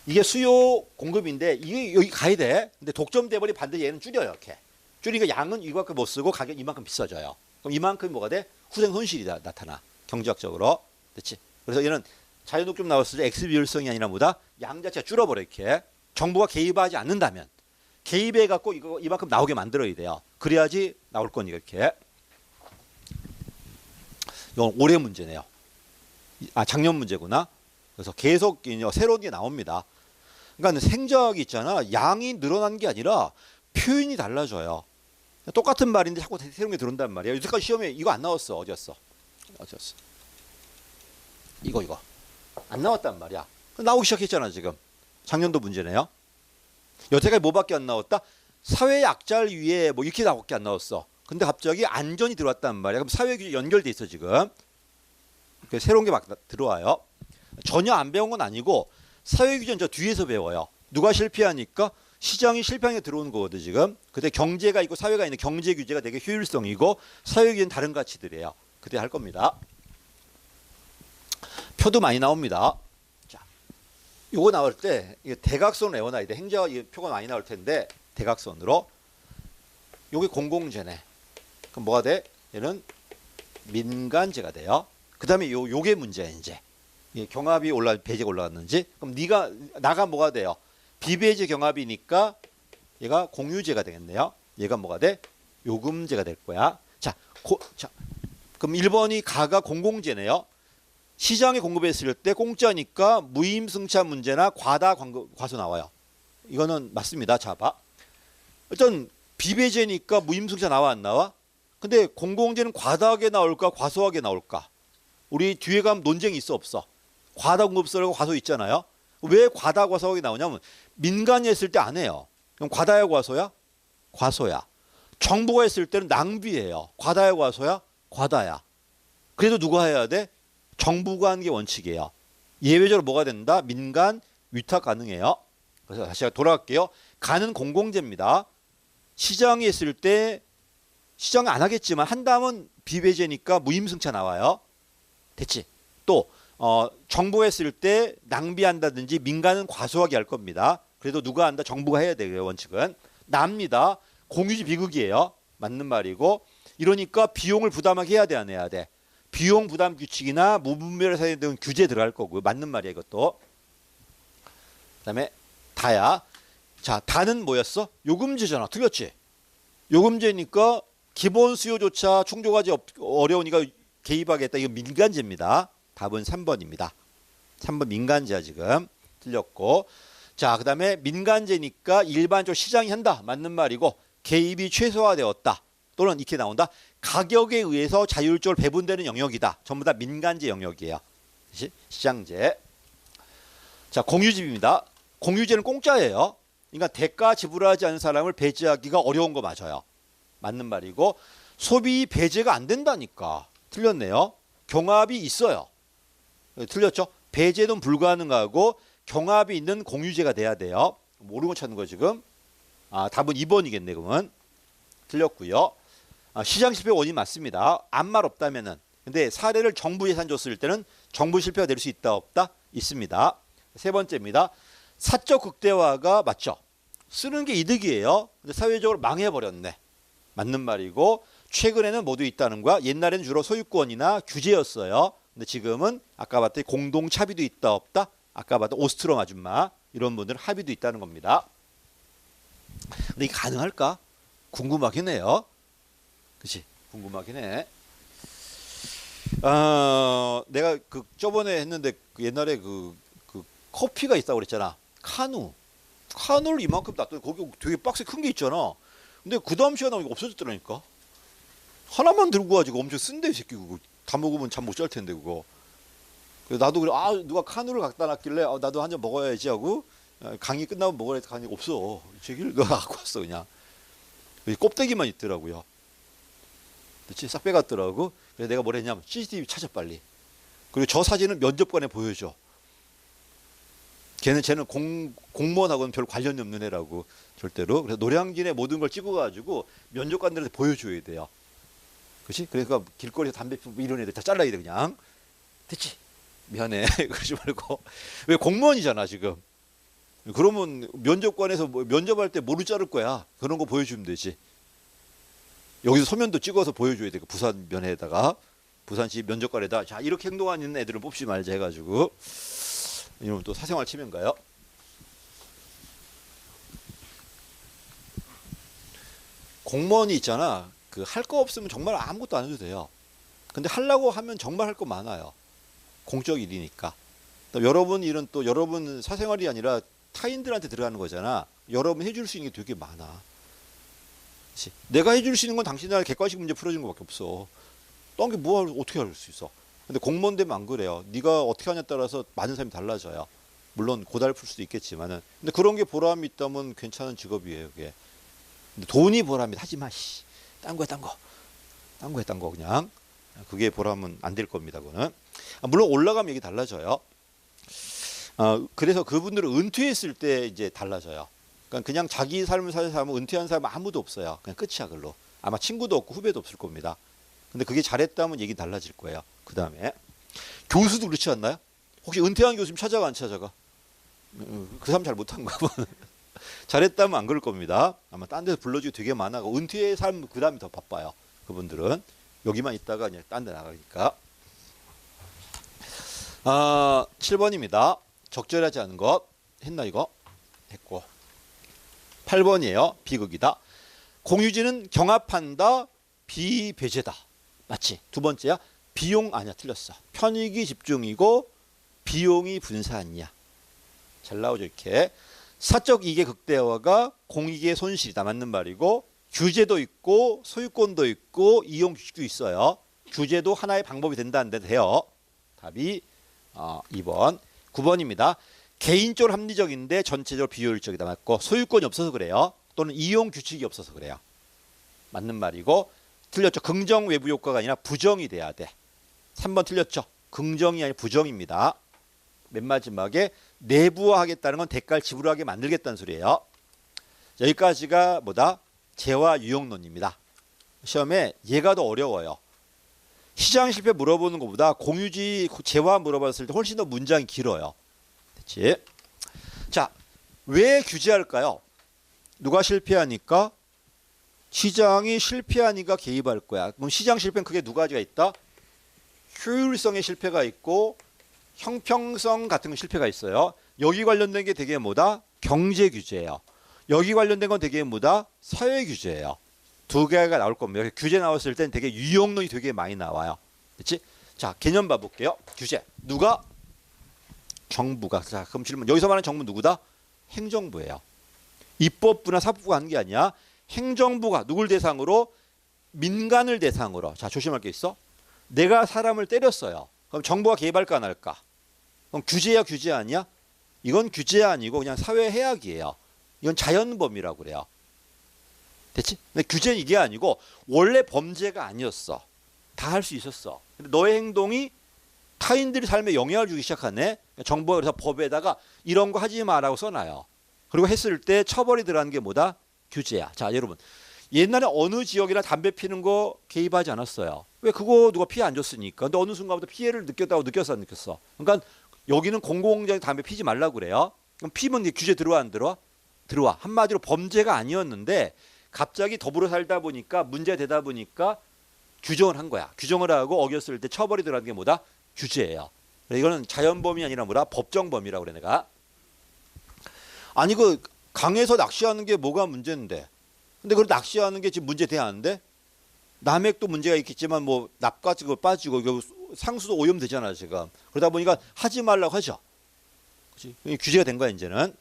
[SPEAKER 1] 이게 수요 공급인데 이게 여기 가야 돼. 근데 독점 대벌이 반드시 얘는 줄여요. 이렇게. 줄이니까 양은 이만큼 못 쓰고 가격 이만큼 비싸져요. 그럼 이만큼이 뭐가 돼? 후생 손실이 나타나. 경제학적으로. 그렇지? 그래서 얘는 자연 독점 나왔을 때 X 비율성이 아니라 뭐다? 양 자체가 줄어버려 이렇게. 정부가 개입하지 않는다면 개입해 갖고 이거 이만큼 나오게 만들어야 돼요. 그래야지 나올 거니까 이렇게. 이건 올해 문제네요. 아 작년 문제구나. 그래서 계속 새로운 게 나옵니다. 그러니까 생적이 있잖아. 양이 늘어난 게 아니라 표현이 달라져요. 똑같은 말인데 자꾸 새로운 게 들어온단 말이야. 여태까지 시험에 이거 안 나왔어. 어디였어? 이거 안 나왔단 말이야. 나오기 시작했잖아 지금. 작년도 문제네요. 여태까지 뭐밖에 안 나왔다? 사회 약자를 위해 뭐 이렇게 나밖에 안 나왔어. 근데 갑자기 안전이 들어왔단 말이야. 그럼 사회 규제 연결돼 있어 지금. 새로운 게 막 들어와요. 전혀 안 배운 건 아니고 사회 규제는 저 뒤에서 배워요. 누가 실패하니까 시장이 실패하니까 들어오는 거거든 지금. 그때 경제가 있고 사회가 있는 경제 규제가 되게 효율성이고 사회 규제는 다른 가치들이에요. 그때 할 겁니다. 표도 많이 나옵니다. 자, 요거 나올 때 대각선으로 외워놔야 돼. 행자가 표가 많이 나올 텐데 대각선으로. 요게 공공재네. 그럼 뭐가 돼? 얘는 민간재가 돼요. 그 다음에 요게 문제야 이제. 경합이 배제가 올라갔는지. 그럼 나가 뭐가 돼요? 비배제 경합이니까 얘가 공유재가 되겠네요. 얘가 뭐가 돼? 요금제가 될 거야. 자, 그럼 1번이 가가 공공재네요. 시장에 공급했을 때 공짜니까 무임승차 문제나 과다 과소 나와요. 이거는 맞습니다. 자, 봐. 일단 비배제니까 무임승차 나와 안 나와? 근데 공공재는 과다하게 나올까 과소하게 나올까? 우리 뒤에 가면 논쟁이 있어 없어? 과다 공급설하고 과소 있잖아요. 왜 과다 과소하게 나오냐면 민간이 했을 때 안 해요. 그럼 과다야 과소야? 과소야. 정부가 했을 때는 낭비예요. 과다야 과소야? 과다야. 그래도 누가 해야 돼? 정부가 하는 게 원칙이에요. 예외적으로 뭐가 된다? 민간 위탁 가능해요. 그래서 다시 돌아갈게요. 가는 공공재입니다. 시장이 했을 때 시장 안 하겠지만 한다면 비배제니까 무임승차 나와요. 됐지? 또 정부가 했을 때 낭비한다든지 민간은 과소하게 할 겁니다. 그래도 누가 한다? 정부가 해야 되고요. 원칙은. 납니다. 공유지 비극이에요. 맞는 말이고. 이러니까 비용을 부담하게 해야 돼 안 해야 돼? 비용 부담 규칙이나 무분별의 사유 등 규제 들어갈 거고요. 맞는 말이야 이것도. 그다음에 다야. 자, 다는 뭐였어? 요금제잖아. 틀렸지? 요금제니까 기본 수요조차 충족하기 어려우니까 개입하겠다. 이거 민간제입니다. 답은 3번입니다. 3번 민간제야 지금. 틀렸고. 자, 그 다음에 민간제니까 일반적으로 시장이 한다. 맞는 말이고 개입이 최소화되었다. 또는 이렇게 나온다. 가격에 의해서 자율적으로 배분되는 영역이다. 전부 다 민간제 영역이에요. 시장제. 자, 공유집입니다. 공유제는 공짜예요. 그러니까 대가 지불하지 않은 사람을 배제하기가 어려운 거 맞아요. 맞는 말이고 소비 배제가 안 된다니까. 틀렸네요. 경합이 있어요. 틀렸죠? 배제는 불가능하고 경합이 있는 공유제가 돼야 돼요. 모르는 거 찾는 거 지금. 아, 답은 2번이겠네 그러면. 틀렸고요. 시장 실패 원인 맞습니다. 아무 말 없다면은. 근데 사례를 정부 예산 줬을 때는 정부 실패가 될 수 있다 없다? 있습니다. 세 번째입니다. 사적 극대화가 맞죠? 쓰는 게 이득이에요. 근데 사회적으로 망해버렸네. 맞는 말이고 최근에는 모두 있다는 거야. 옛날에는 주로 소유권이나 규제였어요. 근데 지금은 아까 봤더니 공동 차비도 있다 없다? 아까 봤던 오스트롬 아줌마 이런 분들은 합의도 있다는 겁니다. 근데 이게 가능할까? 궁금하긴 해요. 그치? 궁금하긴 해. 내가 저번에 했는데 옛날에 커피가 있다고 그랬잖아. 카누를 이만큼 놨더니 거기 되게 박스 큰 게 있잖아. 근데 그 다음 시간에 나오니까 없어졌더라니까. 하나만 들고 가지고 엄청 쓴데 이 새끼 그거 다 먹으면 잠 못 잘 텐데 그거. 그래서 나도 그래 누가 카누를 갖다 놨길래 나도 한 잔 먹어야지 하고 강의 끝나면 먹으라 해서 강의 없어. 저기를 누가 갖고 왔어 그냥. 껍데기만 있더라고요. 그치? 싹 빼갔더라고. 그래서 내가 뭘 했냐면 CCTV 찾아 빨리. 그리고 저 사진은 면접관에 보여줘. 쟤는 공무원하고는 별 관련이 없는 애라고 절대로. 그래서 노량진에 모든 걸 찍어가지고 면접관들한테 보여줘야 돼요. 그렇지? 그러니까 길거리에서 담배 피우고 이런 애들 다 잘라야 돼 그냥. 됐지? 미안해. 그러지 말고. 왜 공무원이잖아 지금. 그러면 면접관에서 면접할 때 뭐로 자를 거야? 그런 거 보여주면 되지. 여기서 소면도 찍어서 보여줘야 돼. 부산 면에다가 부산시 면접관에다 자 이렇게 행동하는 애들은 뽑지 말자 해가지고 이러면 또 사생활 침해인가요? 공무원이 있잖아. 그 할 거 없으면 정말 아무것도 안 해도 돼요. 근데 하려고 하면 정말 할 거 많아요. 공적 일이니까. 여러분 일은 또 여러분 사생활이 아니라 타인들한테 들어가는 거잖아. 여러분 해줄 수 있는 게 되게 많아. 그치? 내가 해줄 수 있는 건 당신한테 객관식 문제 풀어주는 것밖에 없어. 딴 게 뭐 어떻게 할 수 있어? 근데 공무원 되면 안 그래요. 네가 어떻게 하냐에 따라서 많은 사람이 달라져요. 물론 고달플 수도 있겠지만은. 근데 그런 게 보람이 있다면 괜찮은 직업이에요, 그게. 근데 돈이 보람이 하지 마, 씨. 딴 거야, 딴 거. 딴 거야, 딴 거 그냥. 그게 보람은 안 될 겁니다, 그거는. 물론 올라가면 얘기 달라져요. 그래서 그분들은 은퇴했을 때 이제 달라져요. 그러니까 그냥 자기 삶을 살면서 하면 은퇴한 사람은 아무도 없어요. 그냥 끝이야, 그걸로. 아마 친구도 없고 후배도 없을 겁니다. 근데 그게 잘했다면 얘기 달라질 거예요. 그 다음에 교수도 그렇지 않나요? 혹시 은퇴한 교수님 찾아가 안 찾아가? 그 사람 잘 못한 거 봐. 잘했다면 안 그럴 겁니다. 아마 딴 데서 불러주기 되게 많아고 은퇴의 삶 그 다음에 더 바빠요. 그분들은 여기만 있다가 그냥 딴 데 나가니까. 7번입니다. 적절하지 않은 것 했나 이거? 했고 8번이에요. 비극이다. 공유지는 경합한다. 비배제다. 맞지? 두 번째야. 비용 아니야. 틀렸어. 편익이 집중이고 비용이 분사 아니야. 잘 나오죠 이렇게. 사적 이익의 극대화가 공익의 손실이다. 맞는 말이고 규제도 있고 소유권도 있고 이용 규칙도 있어요. 규제도 하나의 방법이 된다는데 돼요. 답이 2번. 9번입니다. 개인적으로 합리적인데 전체적으로 비효율적이다. 맞고 소유권이 없어서 그래요. 또는 이용 규칙이 없어서 그래요. 맞는 말이고 틀렸죠. 긍정 외부 효과가 아니라 부정이 돼야 돼. 3번 틀렸죠. 긍정이 아니라 부정입니다. 맨 마지막에 내부화하겠다는 건 대가를 지불하게 만들겠다는 소리예요. 여기까지가 뭐다? 재화 유형론입니다. 시험에 얘가 더 어려워요. 시장 실패 물어보는 것보다 공유지 재화 물어봤을 때 훨씬 더 문장이 길어요. 됐지? 자, 왜 규제할까요? 누가 실패하니까? 시장이 실패하니까 개입할 거야. 그럼 시장 실패는 크게 두 가지가 있다. 효율성의 실패가 있고 형평성 같은 실패가 있어요. 여기 관련된 게 되게 뭐다? 경제 규제예요. 여기 관련된 건 되게 뭐다? 사회 규제예요. 두 개가 나올 겁니다. 규제 나왔을 땐 되게 유형론이 되게 많이 나와요. 그렇지? 자, 개념 봐볼게요. 규제. 누가? 정부가. 자, 그럼 질문. 여기서 말하는 정부 누구다? 행정부예요. 입법부나 사법부가 하는 게 아니야. 행정부가 누굴 대상으로? 민간을 대상으로. 자, 조심할 게 있어. 내가 사람을 때렸어요. 그럼 정부가 개입할까 안 할까? 그럼 규제야 규제 아니야? 이건 규제 아니고 그냥 사회 해악이에요. 이건 자연범이라고 그래요. 됐지? 근데 규제는 이게 아니고 원래 범죄가 아니었어. 다 할 수 있었어. 근데 너의 행동이 타인들의 삶에 영향을 주기 시작하네. 정부가 그래서 법에다가 이런 거 하지 마라고 써놔요. 그리고 했을 때 처벌이 들어가는 게 뭐다? 규제야. 자, 여러분. 옛날에 어느 지역이나 담배 피는 거 개입하지 않았어요. 왜? 그거 누가 피해 안 줬으니까. 근데 어느 순간부터 피해를 느꼈다고 느꼈어 안 느꼈어? 그러니까 여기는 공공장에 담배 피지 말라고 그래요. 그럼 피면 규제 들어와 안 들어와? 들어와. 한마디로 범죄가 아니었는데 갑자기 더불어 살다 보니까 문제 되다 보니까 규정을 한 거야. 규정을 하고 어겼을 때 처벌이 들어가는 게 뭐다? 규제예요. 이거는 자연범이 아니라 뭐다? 법정범이라고 그래 내가. 아니 그 강에서 낚시하는 게 뭐가 문제인데? 근데 그걸 낚시하는 게 지금 문제 돼야 하는데? 남핵도 문제가 있겠지만 뭐 납가지고 빠지고 이거 상수도 오염되잖아 지금. 그러다 보니까 하지 말라고 하죠. 그치? 규제가 된 거야 이제는.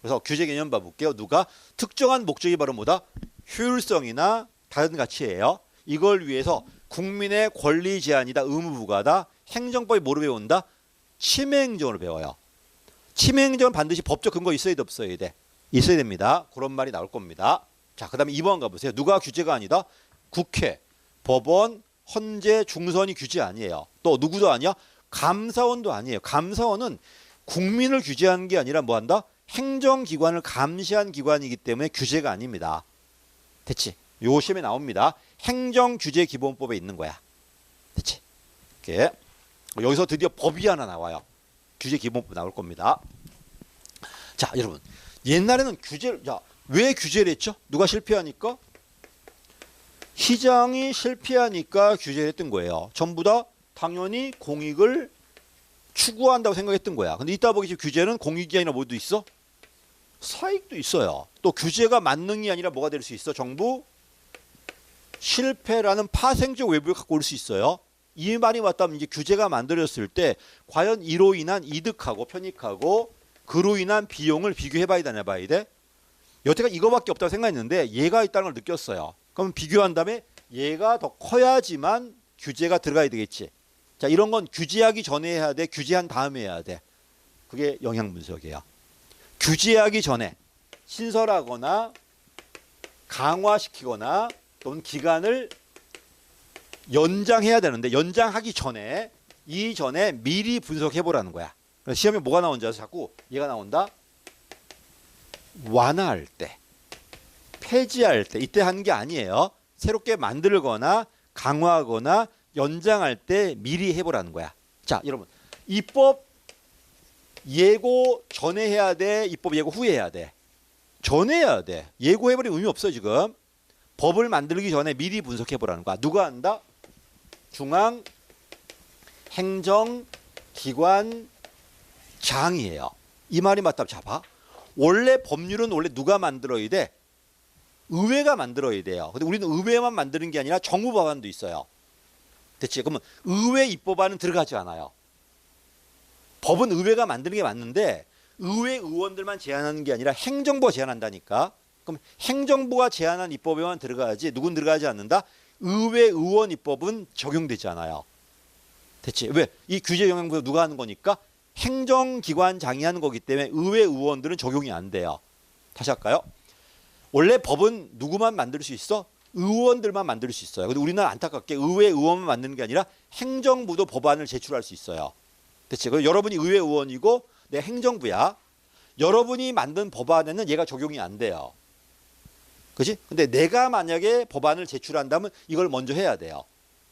[SPEAKER 1] 그래서 규제 개념 봐볼게요. 누가? 특정한 목적이 바로 뭐다? 효율성이나 다른 가치예요. 이걸 위해서 국민의 권리 제한이다. 의무 부과다. 행정법이 뭐로 배운다? 침해행정으로 배워요. 침해행정은 반드시 법적 근거 있어야 돼 없어야 돼? 있어야 됩니다. 그런 말이 나올 겁니다. 자, 그 다음에 2번 가보세요. 누가 규제가 아니다? 국회, 법원, 헌재, 중선이 규제 아니에요. 또 누구도 아니야? 감사원도 아니에요. 감사원은 국민을 규제하는 게 아니라 뭐 한다? 행정기관을 감시한 기관이기 때문에 규제가 아닙니다. 됐지? 요 시험에 나옵니다. 행정규제기본법에 있는 거야. 됐지? 이렇게. 여기서 드디어 법이 하나 나와요. 규제기본법 나올 겁니다. 자, 여러분. 옛날에는 규제를, 자, 왜 규제를 했죠? 누가 실패하니까? 시장이 실패하니까 규제를 했던 거예요. 전부 다 당연히 공익을 추구한다고 생각했던 거야. 근데 이따 보기 지금 규제는 공익이 아니라 뭐도 있어? 사익도 있어요. 또 규제가 만능이 아니라 뭐가 될 수 있어? 정부 실패라는 파생적 외부를 갖고 올 수 있어요. 이 말이 맞다면 이제 규제가 만들어졌을 때 과연 이로 인한 이득하고 편익하고 그로 인한 비용을 비교해 봐야 되나 봐야 돼. 여태까지 이거밖에 없다고 생각했는데 얘가 있다는 걸 느꼈어요. 그럼 비교한 다음에 얘가 더 커야지만 규제가 들어가야 되겠지. 자, 이런 건 규제하기 전에 해야 돼. 규제한 다음에 해야 돼. 그게 영향 분석이에요. 규제하기 전에 신설하거나 강화시키거나 또는 기간을 연장해야 되는데 연장하기 전에 이전에 미리 분석해 보라는 거야. 시험에 뭐가 나오는지 알아서 자꾸 얘가 나온다. 완화할 때, 폐지할 때 이때 하는 게 아니에요. 새롭게 만들거나 강화하거나 연장할 때 미리 해보라는 거야. 자, 여러분 입법 예고 전에 해야 돼? 입법 예고 후에 해야 돼? 전에 해야 돼. 예고해버리면 의미 없어 지금. 법을 만들기 전에 미리 분석해보라는 거야. 누가 한다? 중앙행정기관장이에요. 이 말이 맞다면 잡아. 원래 법률은 원래 누가 만들어야 돼? 의회가 만들어야 돼요. 근데 우리는 의회만 만드는 게 아니라 정부 법안도 있어요. 됐지? 그러면 의회 입법안은 들어가지 않아요. 법은 의회가 만드는 게 맞는데 의회 의원들만 제안하는 게 아니라 행정부가 제안한다니까. 그럼 행정부가 제안한 입법에만 들어가야지 누군 들어가지 않는다? 의회 의원 입법은 적용되지 않아요. 됐지? 왜? 이 규제 영향분석 누가 하는 거니까? 행정기관장이 하는 거기 때문에 의회 의원들은 적용이 안 돼요. 다시 할까요? 원래 법은 누구만 만들 수 있어? 의원들만 만들 수 있어요. 근데 우리는 안타깝게 의회 의원만 만드는 게 아니라 행정부도 법안을 제출할 수 있어요. 됐지? 그럼 여러분이 의회 의원이고 내 행정부야. 여러분이 만든 법안에는 얘가 적용이 안 돼요. 그렇지? 근데 내가 만약에 법안을 제출한다면 이걸 먼저 해야 돼요.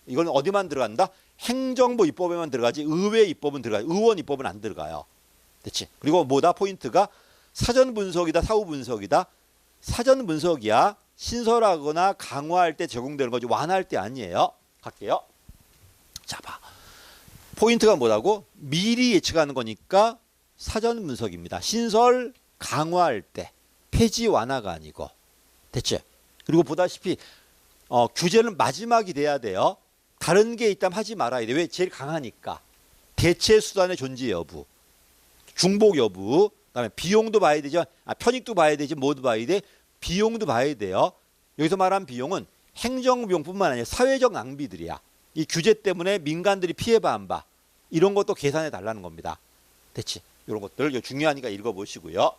[SPEAKER 1] 이건 어디만 들어간다? 행정부 입법에만 들어가지 의회 입법은 들어가요. 의원 입법은 안 들어가요. 됐지? 그리고 뭐다? 포인트가 사전 분석이다, 사후 분석이다. 사전 분석이야. 신설하거나 강화할 때 적용되는 거지 완화할 때 아니에요. 갈게요. 자, 봐. 포인트가 뭐라고? 미리 예측하는 거니까 사전 분석입니다. 신설 강화할 때 폐지 완화가 아니고. 됐지? 그리고 보다시피 규제는 마지막이 돼야 돼요. 다른 게 있다면 하지 말아야 돼. 왜? 제일 강하니까. 대체 수단의 존재 여부, 중복 여부, 그다음에 비용도 봐야 되죠. 편익도 봐야 되지. 뭐도 봐야 돼? 비용도 봐야 돼요. 여기서 말한 비용은 행정비용뿐만 아니라 사회적 낭비들이야. 이 규제 때문에 민간들이 피해봐 안 봐. 이런 것도 계산해 달라는 겁니다. 됐지? 이런 것들 중요하니까 읽어보시고요.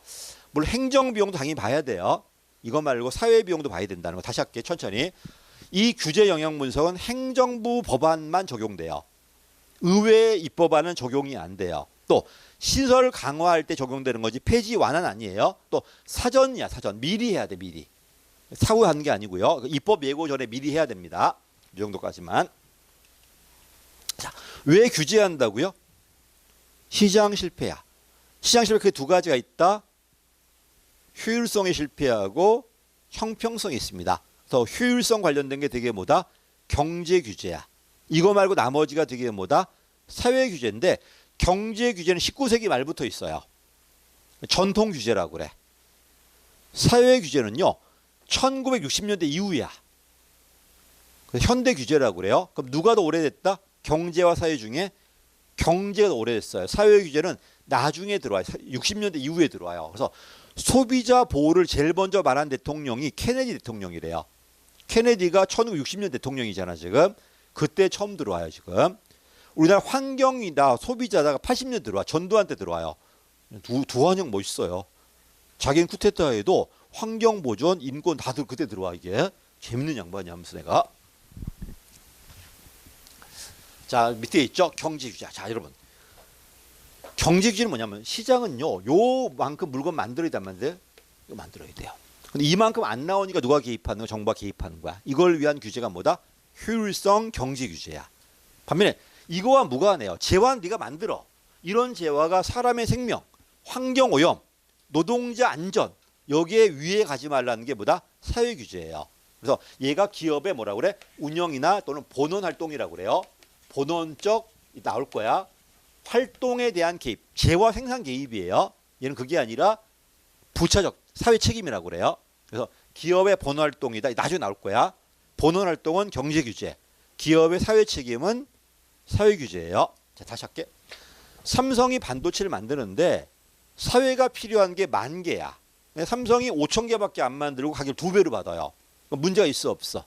[SPEAKER 1] 물론 행정비용도 당연히 봐야 돼요. 이거 말고 사회비용도 봐야 된다는 거 다시 할게요. 천천히. 이 규제 영향 분석은 행정부 법안만 적용돼요. 의회 입법안은 적용이 안 돼요. 또 신설 강화할 때 적용되는 거지 폐지 완화는 아니에요. 또 사전이야. 사전. 미리 해야 돼. 미리. 사후 하는 게 아니고요. 입법 예고 전에 미리 해야 됩니다. 이 정도까지만. 자, 왜 규제한다고요? 시장 실패야. 시장 실패 그 두 가지가 있다. 효율성에 실패하고 형평성이 있습니다. 그래서 효율성 관련된 게 되게 뭐다? 경제 규제야. 이거 말고 나머지가 되게 뭐다? 사회 규제인데 경제 규제는 19세기 말부터 있어요. 전통 규제라고 그래. 사회 규제는요. 1960년대 이후야. 현대 규제라고 그래요. 그럼 누가 더 오래됐다? 경제와 사회 중에 경제가 더 오래됐어요. 사회 규제는 나중에 들어와요. 60년대 이후에 들어와요. 그래서 소비자 보호를 제일 먼저 말한 대통령이 케네디 대통령이래요. 케네디가 1960년 대통령이잖아 지금. 그때 처음 들어와요 지금. 우리나라 환경이다 소비자다가 80년 들어와. 전두환 때 들어와요. 두환형 멋있어요. 자기는 쿠데타에도 환경 보존 인권 다들 그때 들어와. 이게 재밌는 양반이야 하면서 내가. 자, 밑에 있죠 경제 규제. 자, 여러분 경제 규제는 뭐냐면 시장은요 요만큼 물건 만들어야 되는데 이거 만들어야 돼요. 근데 이만큼 안 나오니까 누가 개입하는 거야? 정부가 개입하는 거야. 이걸 위한 규제가 뭐다? 효율성 경제 규제야. 반면에 이거와 무관해요. 재화는 네가 만들어. 이런 재화가 사람의 생명, 환경 오염, 노동자 안전 여기에 위에 가지 말라는 게 뭐다? 사회 규제예요. 그래서 얘가 기업의 뭐라고 그래? 운영이나 또는 본원 활동이라고 그래요. 본원적 나올 거야. 활동에 대한 개입, 재화 생산 개입이에요. 얘는 그게 아니라 부차적 사회 책임이라고 그래요. 그래서 기업의 본원 활동이다. 나중에 나올 거야. 본원 활동은 경제 규제, 기업의 사회 책임은 사회 규제예요. 자, 다시 할게. 삼성이 반도체를 만드는데 사회가 필요한 게 10,000개야. 삼성이 5,000개밖에 안 만들고 가격을 2배로 받아요. 문제가 있어 없어?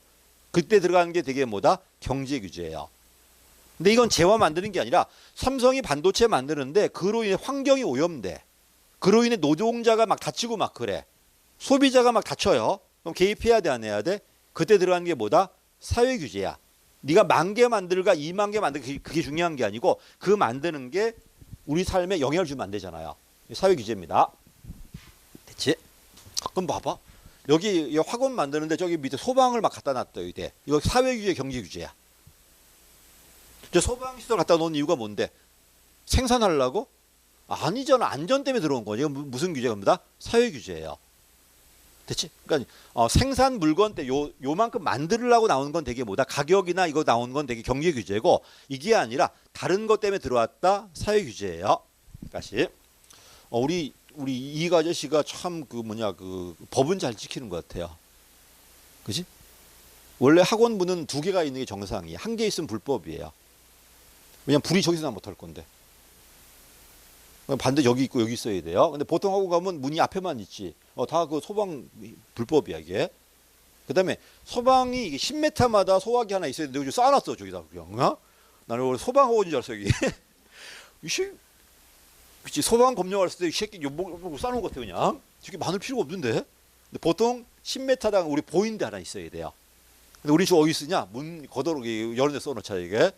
[SPEAKER 1] 그때 들어가는 게 되게 뭐다? 경제 규제예요. 근데 이건 재화 만드는 게 아니라 삼성이 반도체 만드는데 그로 인해 환경이 오염돼. 그로 인해 노동자가 막 다치고 막 그래. 소비자가 막 다쳐요. 그럼 개입해야 돼 안 해야 돼? 그때 들어가는 게 뭐다? 사회 규제야. 네가 10,000개 만들까 20,000개 만들까 그게 중요한 게 아니고 그 만드는 게 우리 삶에 영향을 주면 안 되잖아요. 사회 규제입니다. 됐지? 그럼 봐봐. 여기 학원 만드는데 저기 밑에 소방을 막 갖다 놨다. 이거 사회 규제 경제 규제야. 저 소방시설 갖다 놓은 이유가 뭔데? 생산하려고? 아니잖아. 안전 때문에 들어온 거지. 이건 무슨 규제입니다? 사회 규제예요. 됐지? 그러니까 생산 물건 때 요만큼 만들려고 나오는 건 되게 뭐다? 가격이나 이거 나오는 건 되게 경제 규제고 이게 아니라 다른 것 때문에 들어왔다? 사회 규제예요. 다시. 우리 이익 아저씨가 참 그 법은 잘 지키는 것 같아요. 그지? 원래 학원문은 2개가 있는 게 정상이에요. 1개 있으면 불법이에요. 왜냐면 불이 저기서 나 못할 건데. 반대 여기 있고 여기 있어야 돼요. 근데 보통 학원 가면 문이 앞에만 있지. 다 그 소방 불법이야 이게. 그다음에 소방이 이게 10m마다 소화기 하나 있어야 되는데 여기 쌓아놨어 저기다 그냥. 나는 원래 소방 학원인 줄 알았어 여기. 이씨, 그치 소방 검역할 때 이 새끼 요거 쌓아놓은 것 같아 그냥. 저게 많을 필요가 없는데. 근데 보통 10m당 우리 보이는 데 하나 있어야 돼요. 근데 우리 저 어디 쓰냐? 문 걷어로 여러 데 써놓자 이게.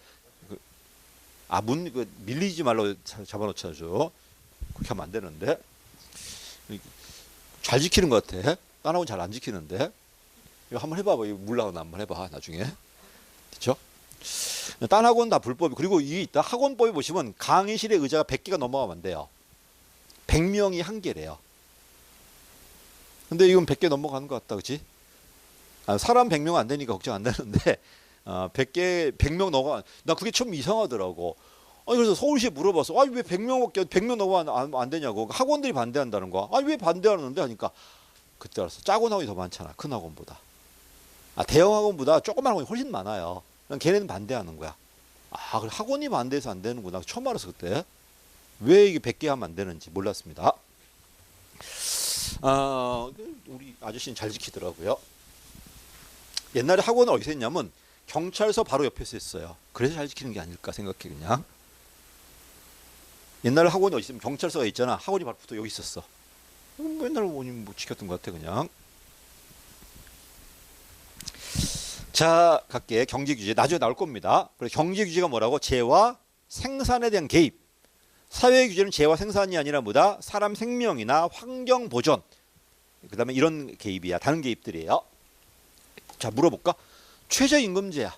[SPEAKER 1] 문 밀리지 말라고 잡아놓자죠. 그렇게 하면 안 되는데. 잘 지키는 것 같아. 딴 학원 잘 안 지키는데. 이거 한번 해봐봐. 이거 물라고 한번 해봐. 나중에. 됐죠? 딴 학원 다 불법이. 그리고 이게 있다. 학원법에 보시면 강의실에 의자가 100개가 넘어가면 안 돼요. 100명이 한계래요. 근데 이건 100개 넘어가는 것 같다. 그치? 사람 100명 안 되니까 걱정 안 되는데 100명 넘어가. 나 그게 좀 이상하더라고. 그래서 서울시에 물어봤어. 왜 100명 넘어가면 안 되냐고. 학원들이 반대한다는 거야. 왜 반대하는데 하니까 그때 알았어. 작은 학원이 더 많잖아. 큰 학원보다. 대형 학원보다 조그만 학원이 훨씬 많아요. 걔네는 반대하는 거야. 그래 학원이 반대해서 안 되는구나. 처음 알았어 그때. 왜 이게 100개 하면 안 되는지 몰랐습니다. 우리 아저씨는 잘 지키더라고요. 옛날에 학원을 어디서 했냐면 경찰서 바로 옆에서 했어요. 그래서 잘 지키는 게 아닐까 생각해 그냥. 옛날에 학원이 어디 있으면 경찰서가 있잖아. 학원이 바로 붙어 여기 있었어. 맨날 뭐 지켰던 것 같아 그냥. 자, 갈게. 경제 규제 나중에 나올 겁니다. 그래서 경제 규제가 뭐라고? 재화 생산에 대한 개입. 사회 규제는 재화 생산이 아니라 뭐다? 사람 생명이나 환경 보존. 그다음에 이런 개입이야. 다른 개입들이에요. 자, 물어볼까? 최저임금제야.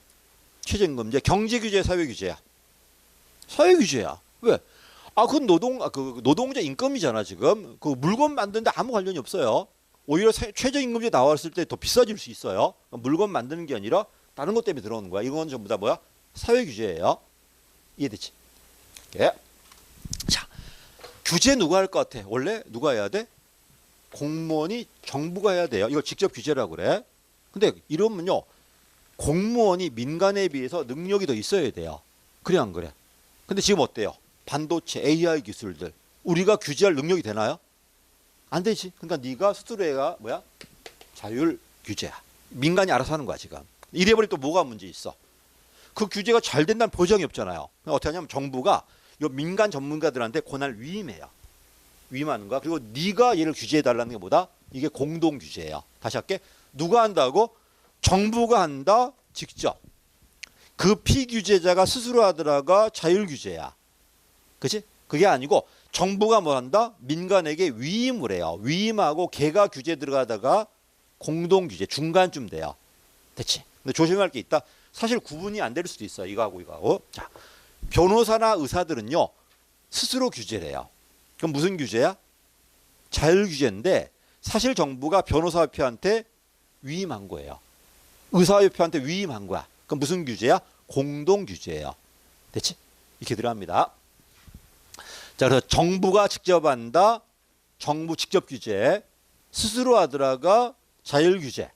[SPEAKER 1] 최저임금제. 경제 규제, 사회 규제야. 사회 규제야. 왜? 그건 노동자 임금이잖아 지금. 그 물건 만드는데 아무 관련이 없어요. 오히려 최저임금제 나왔을 때 더 비싸질 수 있어요. 물건 만드는 게 아니라 다른 것 때문에 들어오는 거야. 이건 전부 다 뭐야? 사회 규제예요. 이해됐지? 예. 자, 규제 누가 할 것 같아? 원래 누가 해야 돼? 공무원이 정부가 해야 돼요. 이걸 직접 규제라고 그래. 근데 이러면요. 공무원이 민간에 비해서 능력이 더 있어야 돼요. 그래 안 그래? 근데 지금 어때요? 반도체, AI 기술들. 우리가 규제할 능력이 되나요? 안 되지. 그러니까 네가 스스로 해가 뭐야? 자율 규제야. 민간이 알아서 하는 거야 지금. 이래버리면 또 뭐가 문제 있어? 그 규제가 잘 된다는 보장이 없잖아요. 어떻게 하냐면 정부가 이 민간 전문가들한테 권한을 위임해요. 위임하는 거야. 그리고 네가 얘를 규제해달라는 게 뭐다? 이게 공동 규제예요. 다시 할게. 누가 한다고? 정부가 한다. 직접. 그 피규제자가 스스로 하더라가 자율 규제야. 그치? 그게 아니고 정부가 뭐 한다? 민간에게 위임을 해요. 위임하고 걔가 규제 들어가다가 공동 규제 중간쯤 돼요. 됐지? 근데 조심할 게 있다. 사실 구분이 안 될 수도 있어요. 이거하고 이거하고. 자, 변호사나 의사들은요. 스스로 규제를 해요. 그럼 무슨 규제야? 자율규제인데 사실 정부가 변호사협회한테 위임한 거예요. 의사협회한테 위임한 거야. 그럼 무슨 규제야? 공동규제예요. 됐지? 이렇게 들어갑니다. 자, 그래서 정부가 직접 한다. 정부 직접 규제. 스스로 하더라가 자율규제.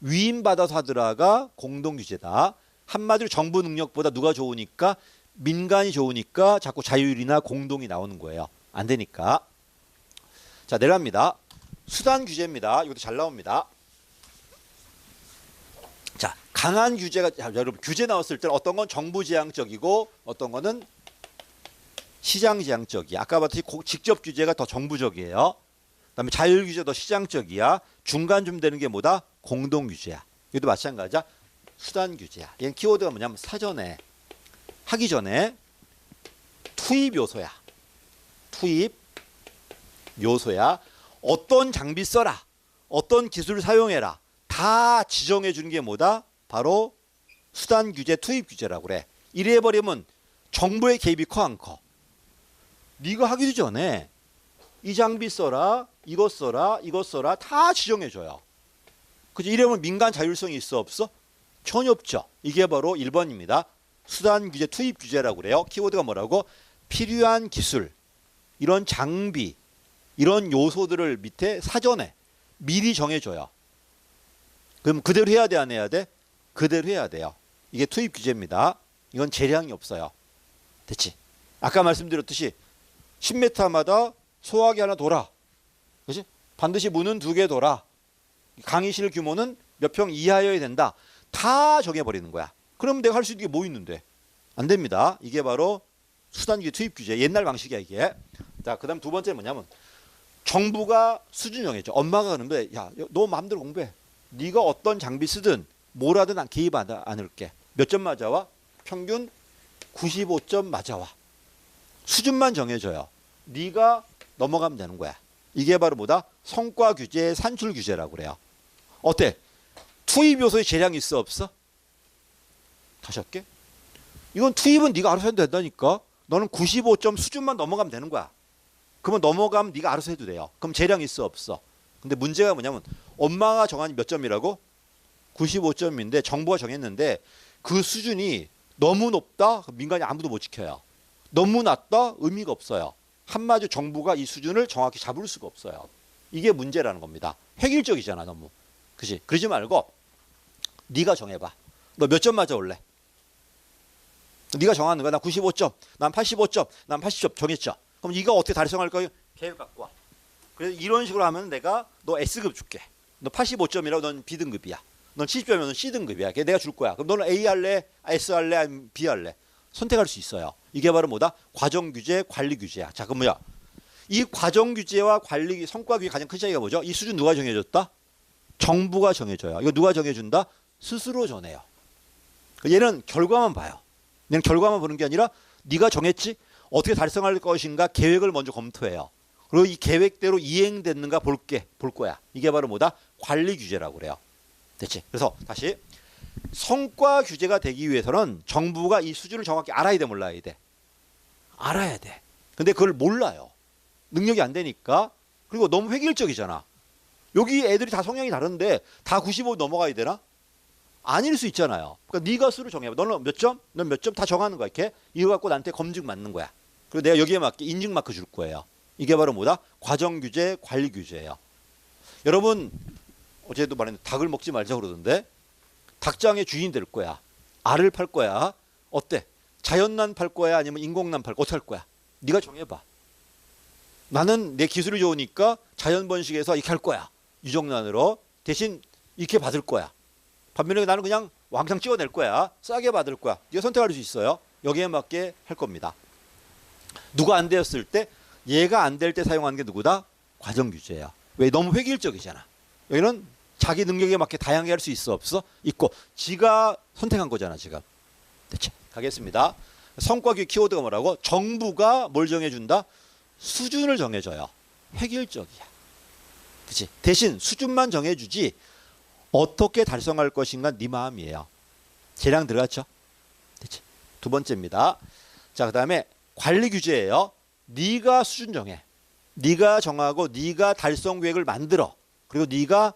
[SPEAKER 1] 위임받아서 하더라가 공동규제다. 한마디로 정부 능력보다 누가 좋으니까 민간이 좋으니까 자꾸 자율이나 공동이 나오는 거예요. 안 되니까. 자, 내려갑니다. 수단 규제입니다. 이것도 잘 나옵니다. 자, 강한 규제가, 자, 여러분 규제 나왔을 때는 어떤 건 정부 지향적이고 어떤 거는 시장 지향적이야. 아까 봤듯이 직접 규제가 더 정부적이에요. 그다음에 자율 규제 더 시장적이야. 중간 좀 되는 게 뭐다? 공동 규제야. 이것도 마찬가지야. 수단 규제야. 얘는 키워드가 뭐냐면 사전에 하기 전에 투입 요소야. 투입 요소야. 어떤 장비 써라. 어떤 기술 사용해라. 다 지정해 주는 게 뭐다? 바로 수단 규제, 투입 규제라고 그래. 이래 버리면 정부의 개입이 커 안 커? 네가 하기도 전에 이 장비 써라, 이것 써라, 이것 써라 다 지정해 줘요. 그죠? 이러면 민간 자율성이 있어 없어? 전혀 없죠. 이게 바로 1번입니다. 수단 규제, 투입 규제라고 그래요. 키워드가 뭐라고? 필요한 기술, 이런 장비, 이런 요소들을 밑에 사전에 미리 정해줘요. 그럼 그대로 해야 돼, 안 해야 돼? 그대로 해야 돼요. 이게 투입 규제입니다. 이건 재량이 없어요. 됐지? 아까 말씀드렸듯이 10m마다 소화기 하나 돌아. 그렇지? 반드시 문은 2개 돌아. 강의실 규모는 몇 평 이하여야 된다. 다 정해버리는 거야. 그럼 내가 할 수 있는 게 뭐 있는데? 안 됩니다. 이게 바로 수단규제, 투입 규제. 옛날 방식이야 이게. 자, 그 다음 두 번째 뭐냐면 정부가 수준 정해줘. 엄마가 그러는데 야, 너 마음대로 공부해. 네가 어떤 장비 쓰든 뭘 하든 난 개입 안 할게. 몇 점 맞아와? 평균 95점 맞아와. 수준만 정해줘요. 네가 넘어가면 되는 거야. 이게 바로 뭐다? 성과 규제, 산출 규제라고 그래요. 어때? 투입 요소에 재량이 있어 없어? 다시 할게. 이건 투입은 네가 알아서 해도 된다니까. 너는 95점 수준만 넘어가면 되는 거야. 그러면 넘어가면 네가 알아서 해도 돼요. 그럼 재량이 있어 없어? 근데 문제가 뭐냐면 엄마가 정한 몇 점이라고? 95점인데 정부가 정했는데 그 수준이 너무 높다? 민간이 아무도 못 지켜요. 너무 낮다? 의미가 없어요. 한마디로 정부가 이 수준을 정확히 잡을 수가 없어요. 이게 문제라는 겁니다. 획일적이잖아 너무. 그치? 그러지 말고 네가 정해봐. 너 몇 점 맞아 올래? 네가 정하는 거야. 난 95점, 난 85점, 난 80점 정했죠. 그럼 이거 어떻게 달성할 거야? 계획 갖고 와. 그래서 이런 식으로 하면 내가 너 S급 줄게. 너 85점이라고 넌 B등급이야. 넌 70점이면 C등급이야. 내가 줄 거야. 그럼 너는 A 할래? S 할래? 아니면 B 할래? 선택할 수 있어요. 이게 바로 뭐다? 과정 규제, 관리 규제야. 자, 그럼 뭐야? 이 과정 규제와 관리, 성과 규제 가장 큰 차이가 뭐죠? 이 수준 누가 정해줬다? 정부가 정해줘요. 이거 누가 정해준다? 스스로 정해요. 얘는 결과만 봐요. 얘는 결과만 보는 게 아니라 네가 정했지? 어떻게 달성할 것인가 계획을 먼저 검토해요. 그리고 이 계획대로 이행됐는가 볼 거야. 이게 바로 뭐다? 관리 규제라고 그래요. 됐지? 그래서 다시 성과 규제가 되기 위해서는 정부가 이 수준을 정확히 알아야 돼, 몰라야 돼? 알아야 돼. 근데 그걸 몰라요. 능력이 안 되니까. 그리고 너무 획일적이잖아. 여기 애들이 다 성향이 다른데 다 95 넘어가야 되나? 아닐 수 있잖아요. 그러니까 네가 수를 정해봐. 너는 몇 점? 넌 몇 점? 다 정하는 거야. 이렇게. 이거 갖고 나한테 검증 맞는 거야. 그리고 내가 여기에 맞게 인증 마크 줄 거예요. 이게 바로 뭐다? 과정 규제, 관리 규제예요. 여러분 어제도 말했는데 닭을 먹지 말자 그러던데 닭장의 주인 될 거야. 알을 팔 거야. 어때? 자연난 팔 거야? 아니면 인공난 팔 거야? 어떻게 할 거야? 네가 정해봐. 나는 내 기술이 좋으니까 자연 번식에서 이렇게 할 거야. 유정란으로. 대신 이렇게 받을 거야. 반면에 나는 그냥 왕창 찍어낼 거야. 싸게 받을 거야. 네가 선택할 수 있어요. 여기에 맞게 할 겁니다. 누가 안 되었을 때 얘가 안 될 때 사용하는 게 누구다? 과정 규제야. 왜? 너무 획일적이잖아. 여기는 자기 능력에 맞게 다양하게 할 수 있어 없어? 있고. 지가 선택한 거잖아 지금. 됐지? 가겠습니다. 성과규 키워드가 뭐라고? 정부가 뭘 정해준다? 수준을 정해줘요. 획일적이야. 그치? 대신 수준만 정해주지 어떻게 달성할 것인가 네 마음이에요. 재량 들어갔죠? 됐지? 두 번째입니다. 자, 그 다음에 관리 규제예요. 네가 수준 정해. 네가 정하고 네가 달성 계획을 만들어. 그리고 네가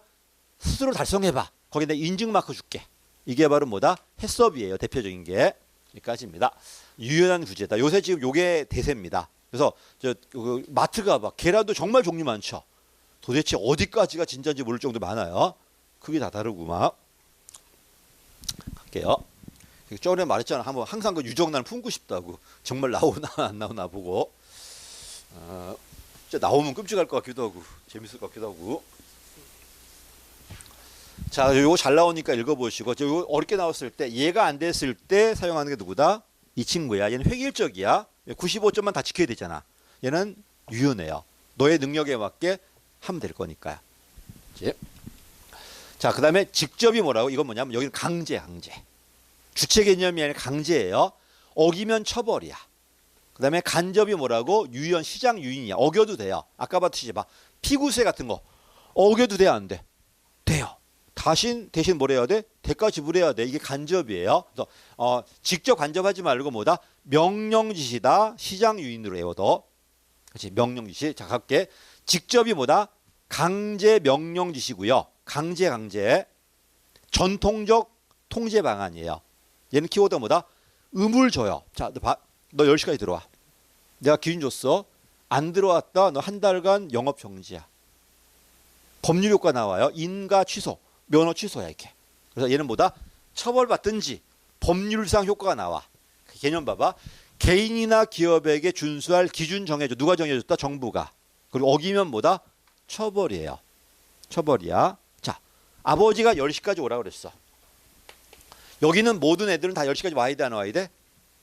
[SPEAKER 1] 스스로 달성해봐. 거기에 내가 인증 마크 줄게. 이게 바로 뭐다? 해썹이에요. 대표적인 게. 여기까지입니다. 유연한 구제다. 요새 지금 요게 대세입니다. 그래서 마트 가봐. 계란도 정말 종류 많죠. 도대체 어디까지가 진짜인지 모를 정도 많아요. 크기 다 다르고 막. 갈게요. 저번에 말했잖아. 한번 항상 그 유정란을 품고 싶다고. 정말 나오나 안 나오나 보고. 진짜 나오면 끔찍할 것 같기도 하고 재밌을 것 같기도 하고. 자, 요거 잘 나오니까 읽어보시고. 요거 어렵게 나왔을 때 얘가 안 됐을 때 사용하는 게 누구다? 이 친구야. 얘는 획일적이야. 95점만 다 지켜야 되잖아. 얘는 유연해요. 너의 능력에 맞게 하면 될 거니까요. 자, 그 다음에 직접이 뭐라고? 이건 뭐냐면 여기는 강제. 주체 개념이 아니라 강제예요. 어기면 처벌이야. 그 다음에 간접이 뭐라고? 유연, 시장 유인이야. 어겨도 돼요. 아까 봤듯이 봐. 피구세 같은 거 어겨도 돼, 안 돼? 돼요. 대신 뭘 해야 돼? 대가 지불해야 돼. 이게 간접이에요. 그래서 직접 간접하지 말고 뭐다? 명령지시다. 시장 유인으로 외워둬. 그렇지? 명령지시. 자, 갈게. 직접이 뭐다? 강제 명령지시고요. 강제. 전통적 통제 방안이에요. 얘는 키워드가 뭐다? 의무를 줘요. 자, 너 10시까지 들어와. 내가 기준 줬어. 안 들어왔다. 너 한 달간 영업 정지야. 법률 효과 나와요. 인가 취소, 면허 취소야 이렇게. 그래서 얘는 뭐다? 처벌받든지 법률상 효과가 나와. 개념 봐봐. 개인이나 기업에게 준수할 기준 정해줘. 누가 정해줬다? 정부가. 그리고 어기면 뭐다? 처벌이에요. 처벌이야. 자, 아버지가 10시까지 오라고 그랬어. 여기는 모든 애들은 다 10시까지 와야 돼, 안 와야 돼?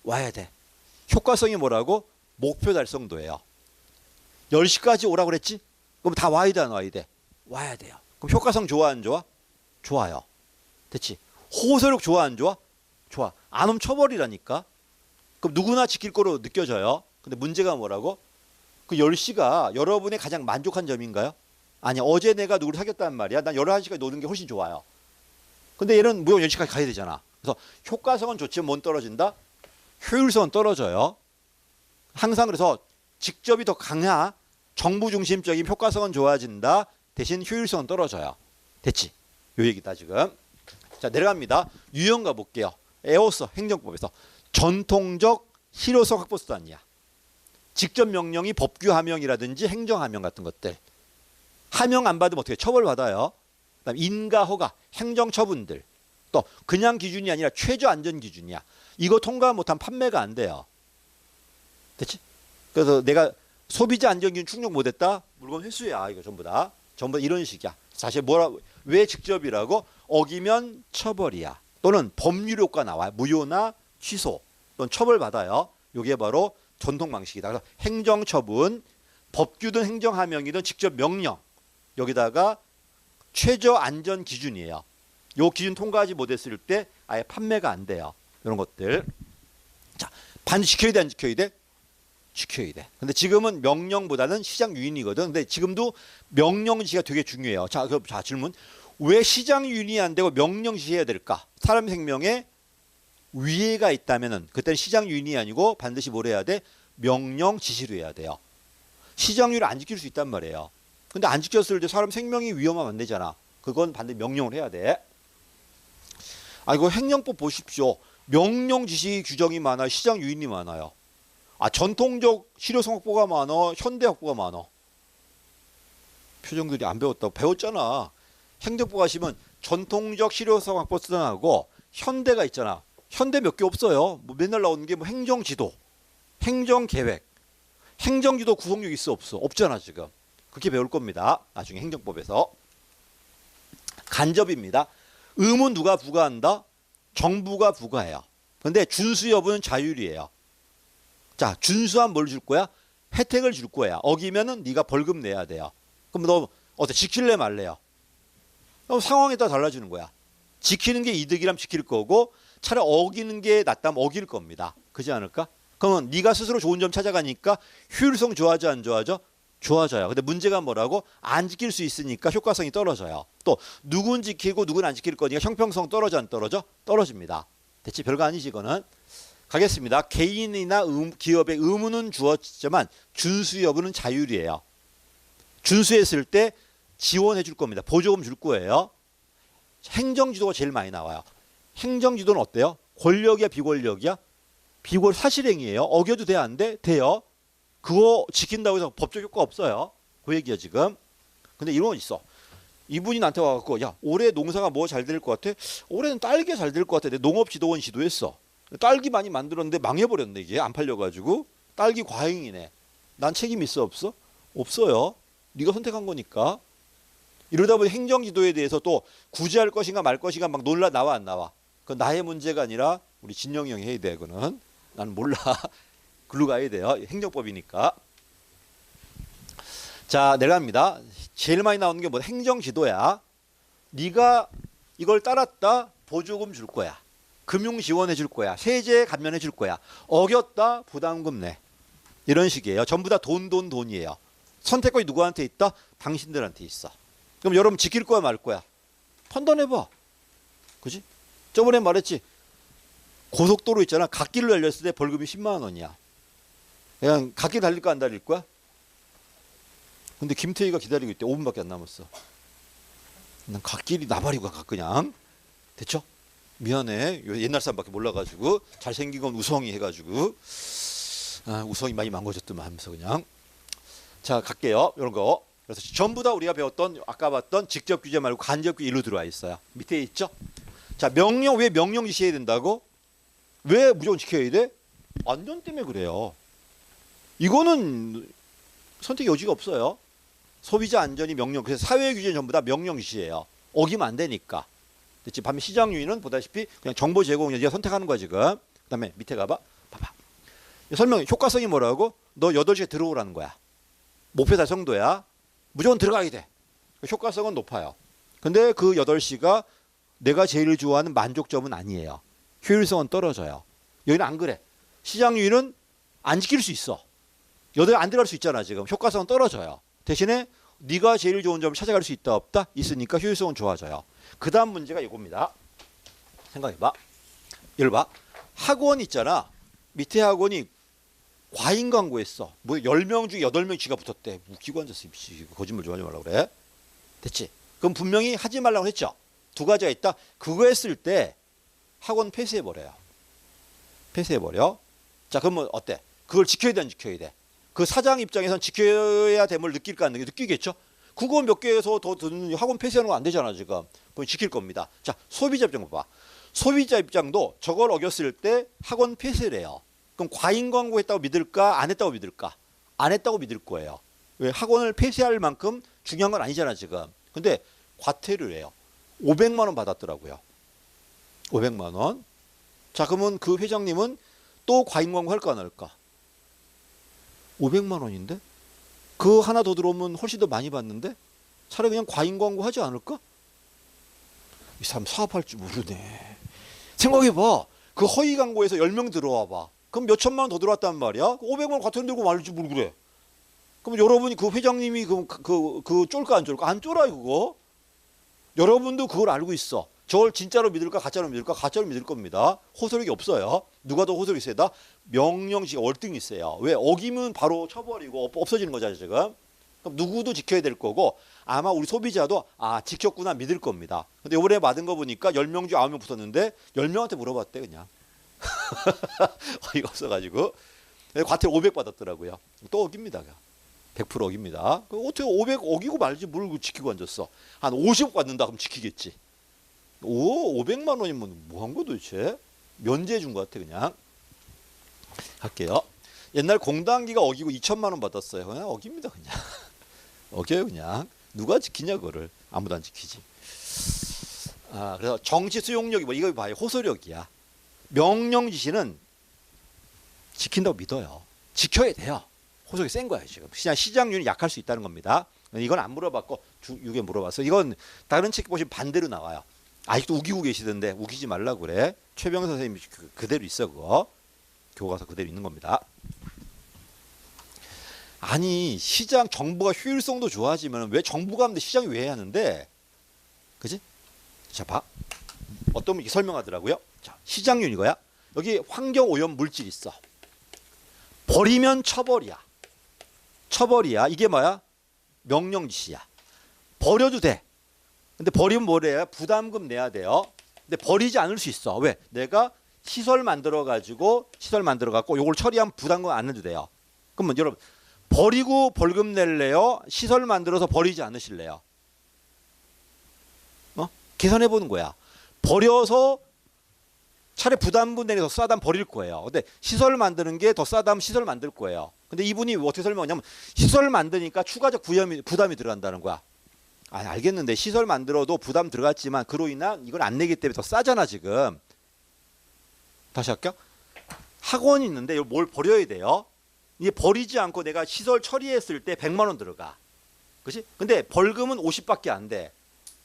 [SPEAKER 1] 와야 돼. 효과성이 뭐라고? 목표 달성도예요. 10시까지 오라고 그랬지? 그럼 다 와야 돼, 안 와야 돼? 와야 돼요. 그럼 효과성 좋아, 안 좋아? 좋아요. 됐지? 호소력 좋아, 안 좋아? 좋아. 안 오면 처벌이라니까. 그럼 누구나 지킬 거로 느껴져요. 근데 문제가 뭐라고? 그 10시가 여러분의 가장 만족한 점인가요? 아니야. 어제 내가 누구를 사귀었단 말이야. 난 11시까지 노는 게 훨씬 좋아요. 근데 얘는 무조건 10시까지 가야 되잖아. 그래서 효과성은 좋지만 뭔 떨어진다? 효율성은 떨어져요. 항상 그래서 직접이 더 강하, 정부 중심적인 효과성은 좋아진다. 대신 효율성은 떨어져요. 됐지? 요 얘기다 지금. 자, 내려갑니다. 유형 가볼게요. 에오서 행정법에서 전통적 실효성 확보 수단이야. 직접 명령이 법규 하명이라든지 행정 하명 같은 것들. 하명 안 받으면 어떻게 처벌받아요. 그다음 인가 허가, 행정 처분들. 또 그냥 기준이 아니라 최저 안전 기준이야. 이거 통과 못하면 판매가 안 돼요. 됐지? 그래서 내가 소비자 안전 기준 충족 못했다. 물건 회수야. 이거 전부 다 이런 식이야. 사실 왜 직접이라고? 어기면 처벌이야. 또는 법률 효과 나와요. 무효나 취소 또는 처벌받아요. 이게 바로 전통 방식이다. 그래서 행정처분, 법규든 행정하명이든 직접 명령. 여기다가 최저 안전 기준이에요. 요 기준 통과하지 못했을 때 아예 판매가 안 돼요. 이런 것들. 자, 반드시 지켜야 돼, 안 지켜야 돼? 지켜야 돼. 근데 지금은 명령보다는 시장 유인이거든. 근데 지금도 명령지시가 되게 중요해요. 자, 질문. 왜 시장 유인이 안 되고 명령지시해야 될까? 사람 생명에 위해가 있다면은 그때는 시장 유인이 아니고 반드시 뭘 해야 돼? 명령지시로 해야 돼요. 시장 유인을 안 지킬 수 있단 말이에요. 근데 안 지켰을 때 사람 생명이 위험하면 안 되잖아. 그건 반드시 명령을 해야 돼. 이거 행정법 보십시오. 명령 지시 규정이 많아요. 시장 유인이 많아요. 전통적 실효성 확보가 많아. 현대 확보가 많아. 표정들이 안 배웠다고. 배웠잖아. 행정법 가시면 전통적 실효성 확보 수단하고 현대가 있잖아. 현대 몇 개 없어요. 맨날 나오는 게 행정지도, 행정계획, 행정지도 구속력 있어 없어? 없잖아 지금. 그렇게 배울 겁니다. 나중에 행정법에서. 간접입니다. 의무는 누가 부과한다? 정부가 부과해요. 근데 준수 여부는 자율이에요. 자, 준수하면 뭘 줄 거야? 혜택을 줄 거야. 어기면은 네가 벌금 내야 돼요. 그럼 너 어때? 지킬래 말래요? 상황에 따라 달라지는 거야. 지키는 게 이득이라면 지킬 거고 차라리 어기는 게 낫다면 어길 겁니다. 그렇지 않을까? 그러면 네가 스스로 좋은 점 찾아가니까 효율성 좋아져 안 좋아져? 좋아져요. 근데 문제가 뭐라고? 안 지킬 수 있으니까 효과성이 떨어져요. 또 누군 지키고 누군 안 지킬 거니까 형평성 떨어져 안 떨어져? 떨어집니다. 대체 별거 아니지 이거는. 가겠습니다. 개인이나 기업의 의무는 주어지지만 준수 여부는 자율이에요. 준수했을 때 지원해 줄 겁니다. 보조금 줄 거예요. 행정지도가 제일 많이 나와요. 행정지도는 어때요? 권력이야 비권력이야? 사실행위예요. 어겨도 돼 안 돼? 돼요. 그거 지킨다고 해서 법적 효과 없어요. 그 얘기야 지금. 근데 이런 건 있어. 이분이 나한테 와갖고 야 올해 농사가 뭐 잘 될 것 같아? 올해는 딸기가 잘 될 것 같아. 내 농업지도원 지도했어. 딸기 많이 만들었는데 망해버렸네. 이게 안 팔려가지고 딸기 과잉이네. 난 책임 있어 없어? 없어요. 네가 선택한 거니까. 이러다 보니 행정지도에 대해서 또 구제할 것인가 말 것인가 막 논란 나와 안 나와. 그건 나의 문제가 아니라 우리 진영이 형이 해야 돼. 그거는 나는 몰라. 글로 가야 돼요. 행정법이니까. 자 내려갑니다. 제일 많이 나오는 게 뭐 행정지도야. 네가 이걸 따랐다 보조금 줄 거야. 금융 지원해 줄 거야. 세제 감면해 줄 거야. 어겼다 부담금 내. 이런 식이에요. 전부 다 돈이에요. 선택권이 누구한테 있다? 당신들한테 있어. 그럼 여러분 지킬 거야 말 거야? 판단해봐. 그지? 저번에 말했지. 고속도로 있잖아. 갓길을 달렸을 때 벌금이 10만 원이야. 그냥 갓길 달릴 거야 안 달릴 거야? 근데 김태희가 기다리고 있대. 5분밖에 안 남았어. 난 갓길이 나발이고 가 그냥. 됐죠? 미안해. 옛날 사람밖에 몰라가지고 잘생긴 건 우성이 해가지고 우성이 많이 망가졌더만 하면서 그냥. 자 갈게요. 이런 거. 그래서 전부 다 우리가 배웠던 아까 봤던 직접 규제 말고 간접 규제 일로 들어와 있어요. 밑에 있죠? 자 명령 왜 명령 지시해야 된다고? 왜 무조건 지켜야 돼? 안전 때문에 그래요. 이거는 선택 여지가 없어요. 소비자 안전이 명령. 그래서 사회 규제는 전부 다 명령 지시예요. 어기면 안 되니까. 됐지? 반면 시장 유인은 보다시피 그냥 정보 제공 네가 선택하는 거야 지금. 그다음에 밑에 가봐. 봐봐. 설명 효과성이 뭐라고? 너 8시에 들어오라는 거야. 목표 달성도야. 무조건 들어가야 돼. 효과성은 높아요. 근데 그 8시가 내가 제일 좋아하는 만족점은 아니에요. 효율성은 떨어져요. 여기는 안 그래. 시장 유인은 안 지킬 수 있어. 8시 안 들어갈 수 있잖아 지금. 효과성은 떨어져요. 대신에 네가 제일 좋은 점을 찾아갈 수 있다 없다? 있으니까 효율성은 좋아져요. 그 다음 문제가 이겁니다. 생각해봐. 예를 봐. 학원 있잖아. 밑에 학원이 과잉 광고했어. 뭐 10명 중에 8명 쥐가 붙었대. 웃기고 앉았어. 거짓말 좀 하지 말라고 그래. 됐지? 그럼 분명히 하지 말라고 했죠. 두 가지가 있다. 그거 했을 때 학원 폐쇄해버려요. 폐쇄해버려. 자 그러면 어때? 그걸 지켜야 돼 안 지켜야 돼? 그 사장 입장에선 지켜야 됨을 느낄까 안 느끼겠죠? 그거 몇 개에서 더 드는 학원 폐쇄하는 거 안 되잖아 지금. 그럼 지킬 겁니다. 자 소비자 입장 봐봐. 소비자 입장도 저걸 어겼을 때 학원 폐쇄를 해요. 그럼 과잉 광고했다고 믿을까? 안 했다고 믿을까? 안 했다고 믿을 거예요. 왜? 학원을 폐쇄할 만큼 중요한 건 아니잖아 지금. 근데 과태료를 해요. 500만 원 받았더라고요. 500만 원. 자 그러면 그 회장님은 또 과잉 광고 할까 안 할까? 500만 원인데? 그 하나 더 들어오면 훨씬 더 많이 받는데? 차라리 그냥 과잉 광고 하지 않을까? 이 사람 사업할 줄 모르네. 생각해봐. 그 허위 광고에서 10명 들어와 봐. 그럼 몇 천만 원 더 들어왔단 말이야? 500만 원 과태료 들고 말지 뭘 그래. 그럼 여러분이 그 회장님이 그 쫄까 안 쫄까? 안 쫄아요 그거. 여러분도 그걸 알고 있어. 저걸 진짜로 믿을까 가짜로 믿을까? 가짜로 믿을 겁니다. 호소력이 없어요. 누가 더 호소력이 세다? 명령지가 월등히 세요. 왜? 어기면 바로 쳐버리고 없어지는 거잖아요 지금. 그럼 누구도 지켜야 될 거고 아마 우리 소비자도 지켰구나 믿을 겁니다. 근데 이번에 받은 거 보니까 10명 중 9명 붙었는데 10명한테 물어봤대 그냥. 어이가 없어가지고 과태료 500 받았더라고요. 또 어깁니다. 100% 어깁니다. 어떻게 500 어기고 말지 뭘 지키고 앉았어. 한 50 받는다 그럼 지키겠지. 500만 원이면 뭐 한 거 도대체? 면제해 준 것 같아 그냥. 할게요. 옛날 공단기가 어기고 2천만 원 받았어요. 그냥 어깁니다 그냥. 어겨요 그냥. 누가 지키냐 그거를. 아무도 안 지키지. 그래서 정치 수용력이 뭐 이거 봐요. 호소력이야. 명령 지시는 지킨다고 믿어요. 지켜야 돼요. 호소력이 센 거야 지금. 시장률이 약할 수 있다는 겁니다. 이건 안 물어봤고 6에 물어봤어. 이건 다른 책 보시면 반대로 나와요. 아직도 우기고 계시던데 우기지 말라고 그래. 최병 선생님이 그대로 있어 그거. 교과서 그대로 있는 겁니다. 아니 시장 정부가 효율성도 좋아지면 왜 정부가 하는데 시장이 왜 해야 하는데? 그지? 자 봐. 어떤 분이 설명하더라고요. 자, 시장률 이거야. 여기 환경오염 물질 있어. 버리면 처벌이야. 처벌이야. 이게 뭐야? 명령 지시야. 버려도 돼. 근데 버리면 뭐래요? 부담금 내야 돼요. 근데 버리지 않을 수 있어. 왜? 내가 시설 만들어 갖고 요걸 처리하면 부담금 안 내도 돼요. 그러면 여러분 버리고 벌금 낼래요? 시설 만들어서 버리지 않으실래요? 계산해 보는 거야. 버려서 차라리 부담금 내서 싸다면 버릴 거예요. 근데 시설 만드는 게 더 싸다면 시설 만들 거예요. 근데 이분이 어떻게 설명하냐면 시설 만드니까 추가적 부담이 들어간다는 거야. 아, 알겠는데 시설 만들어도 부담 들어갔지만 그로 인한 이걸 안 내기 때문에 더 싸잖아 지금. 다시 할게요. 학원이 있는데 이걸 뭘 버려야 돼요? 이게 버리지 않고 내가 시설 처리했을 때 100만 원 들어가. 그렇지? 근데 벌금은 50밖에 안 돼.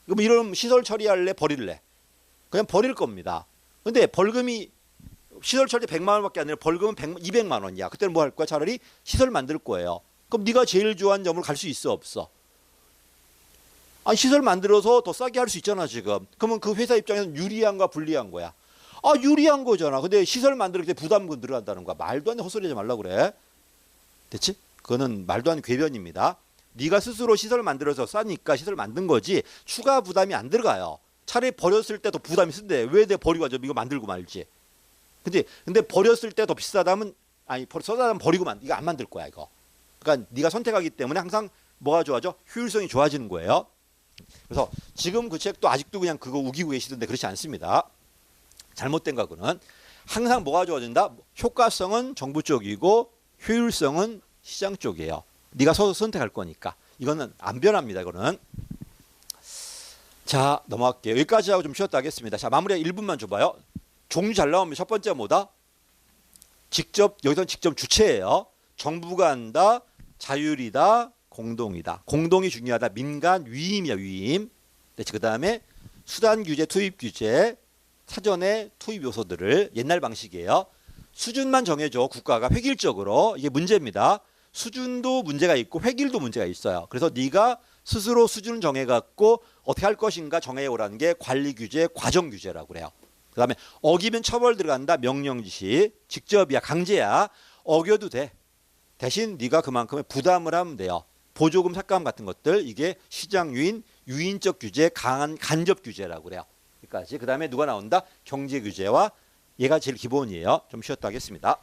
[SPEAKER 1] 그럼 이런 시설 처리할래? 버릴래? 그냥 버릴 겁니다. 근데 벌금이 시설 처리 100만 원밖에 안 되는 벌금은 200만 원이야. 그때는 뭐 할 거야? 차라리 시설 만들 거예요. 그럼 네가 제일 좋아하는 점으로 갈 수 있어 없어? 아니 시설 만들어서 더 싸게 할 수 있잖아 지금. 그러면 그 회사 입장에서는 유리한가 불리한 거야? 아 유리한 거잖아. 근데 시설 만들 때 부담금 들어간다는 거야. 말도 안 되는 헛소리 하지 말라고 그래. 됐지? 그거는 말도 안 되는 궤변입니다. 네가 스스로 시설 만들어서 싸니까 시설 만든 거지 추가 부담이 안 들어가요. 차라리 버렸을 때 더 부담이 쓴대. 왜 내가 버리고 가죠? 이거 만들고 말지. 근데 버렸을 때 더 비싸다면 아니 써다면 버리고 이거 안 만들 거야 이거. 그러니까 네가 선택하기 때문에 항상 뭐가 좋아져? 효율성이 좋아지는 거예요. 그래서 지금 그 책도 아직도 그냥 그거 우기고 계시던데 그렇지 않습니다. 잘못된 거는 항상 뭐가 좋아진다? 효과성은 정부 쪽이고 효율성은 시장 쪽이에요. 네가 서서 선택할 거니까. 이거는 안 변합니다. 이거는. 자 넘어갈게요. 여기까지 하고 좀 쉬었다 하겠습니다. 자 마무리 1분만 줘봐요. 종류 잘 나오면 첫 번째 뭐다? 여기서는 직접 주체예요. 정부가 한다. 자율이다. 공동이다. 공동이 중요하다. 민간 위임이야 위임. 그 다음에 수단 규제, 투입 규제, 사전에 투입 요소들을 옛날 방식이에요. 수준만 정해줘. 국가가 획일적으로. 이게 문제입니다. 수준도 문제가 있고 획일도 문제가 있어요. 그래서 네가 스스로 수준을 정해갖고 어떻게 할 것인가 정해오라는 게 관리 규제, 과정 규제라고 그래요. 그 다음에 어기면 처벌 들어간다. 명령 지시. 직접이야. 강제야. 어겨도 돼. 대신 네가 그만큼의 부담을 하면 돼요. 보조금 삭감 같은 것들 이게 시장 유인, 유인적 규제, 강한 간접 규제라고 그래요. 여기까지. 그 다음에 누가 나온다? 경제 규제와 얘가 제일 기본이에요. 좀 쉬었다 하겠습니다.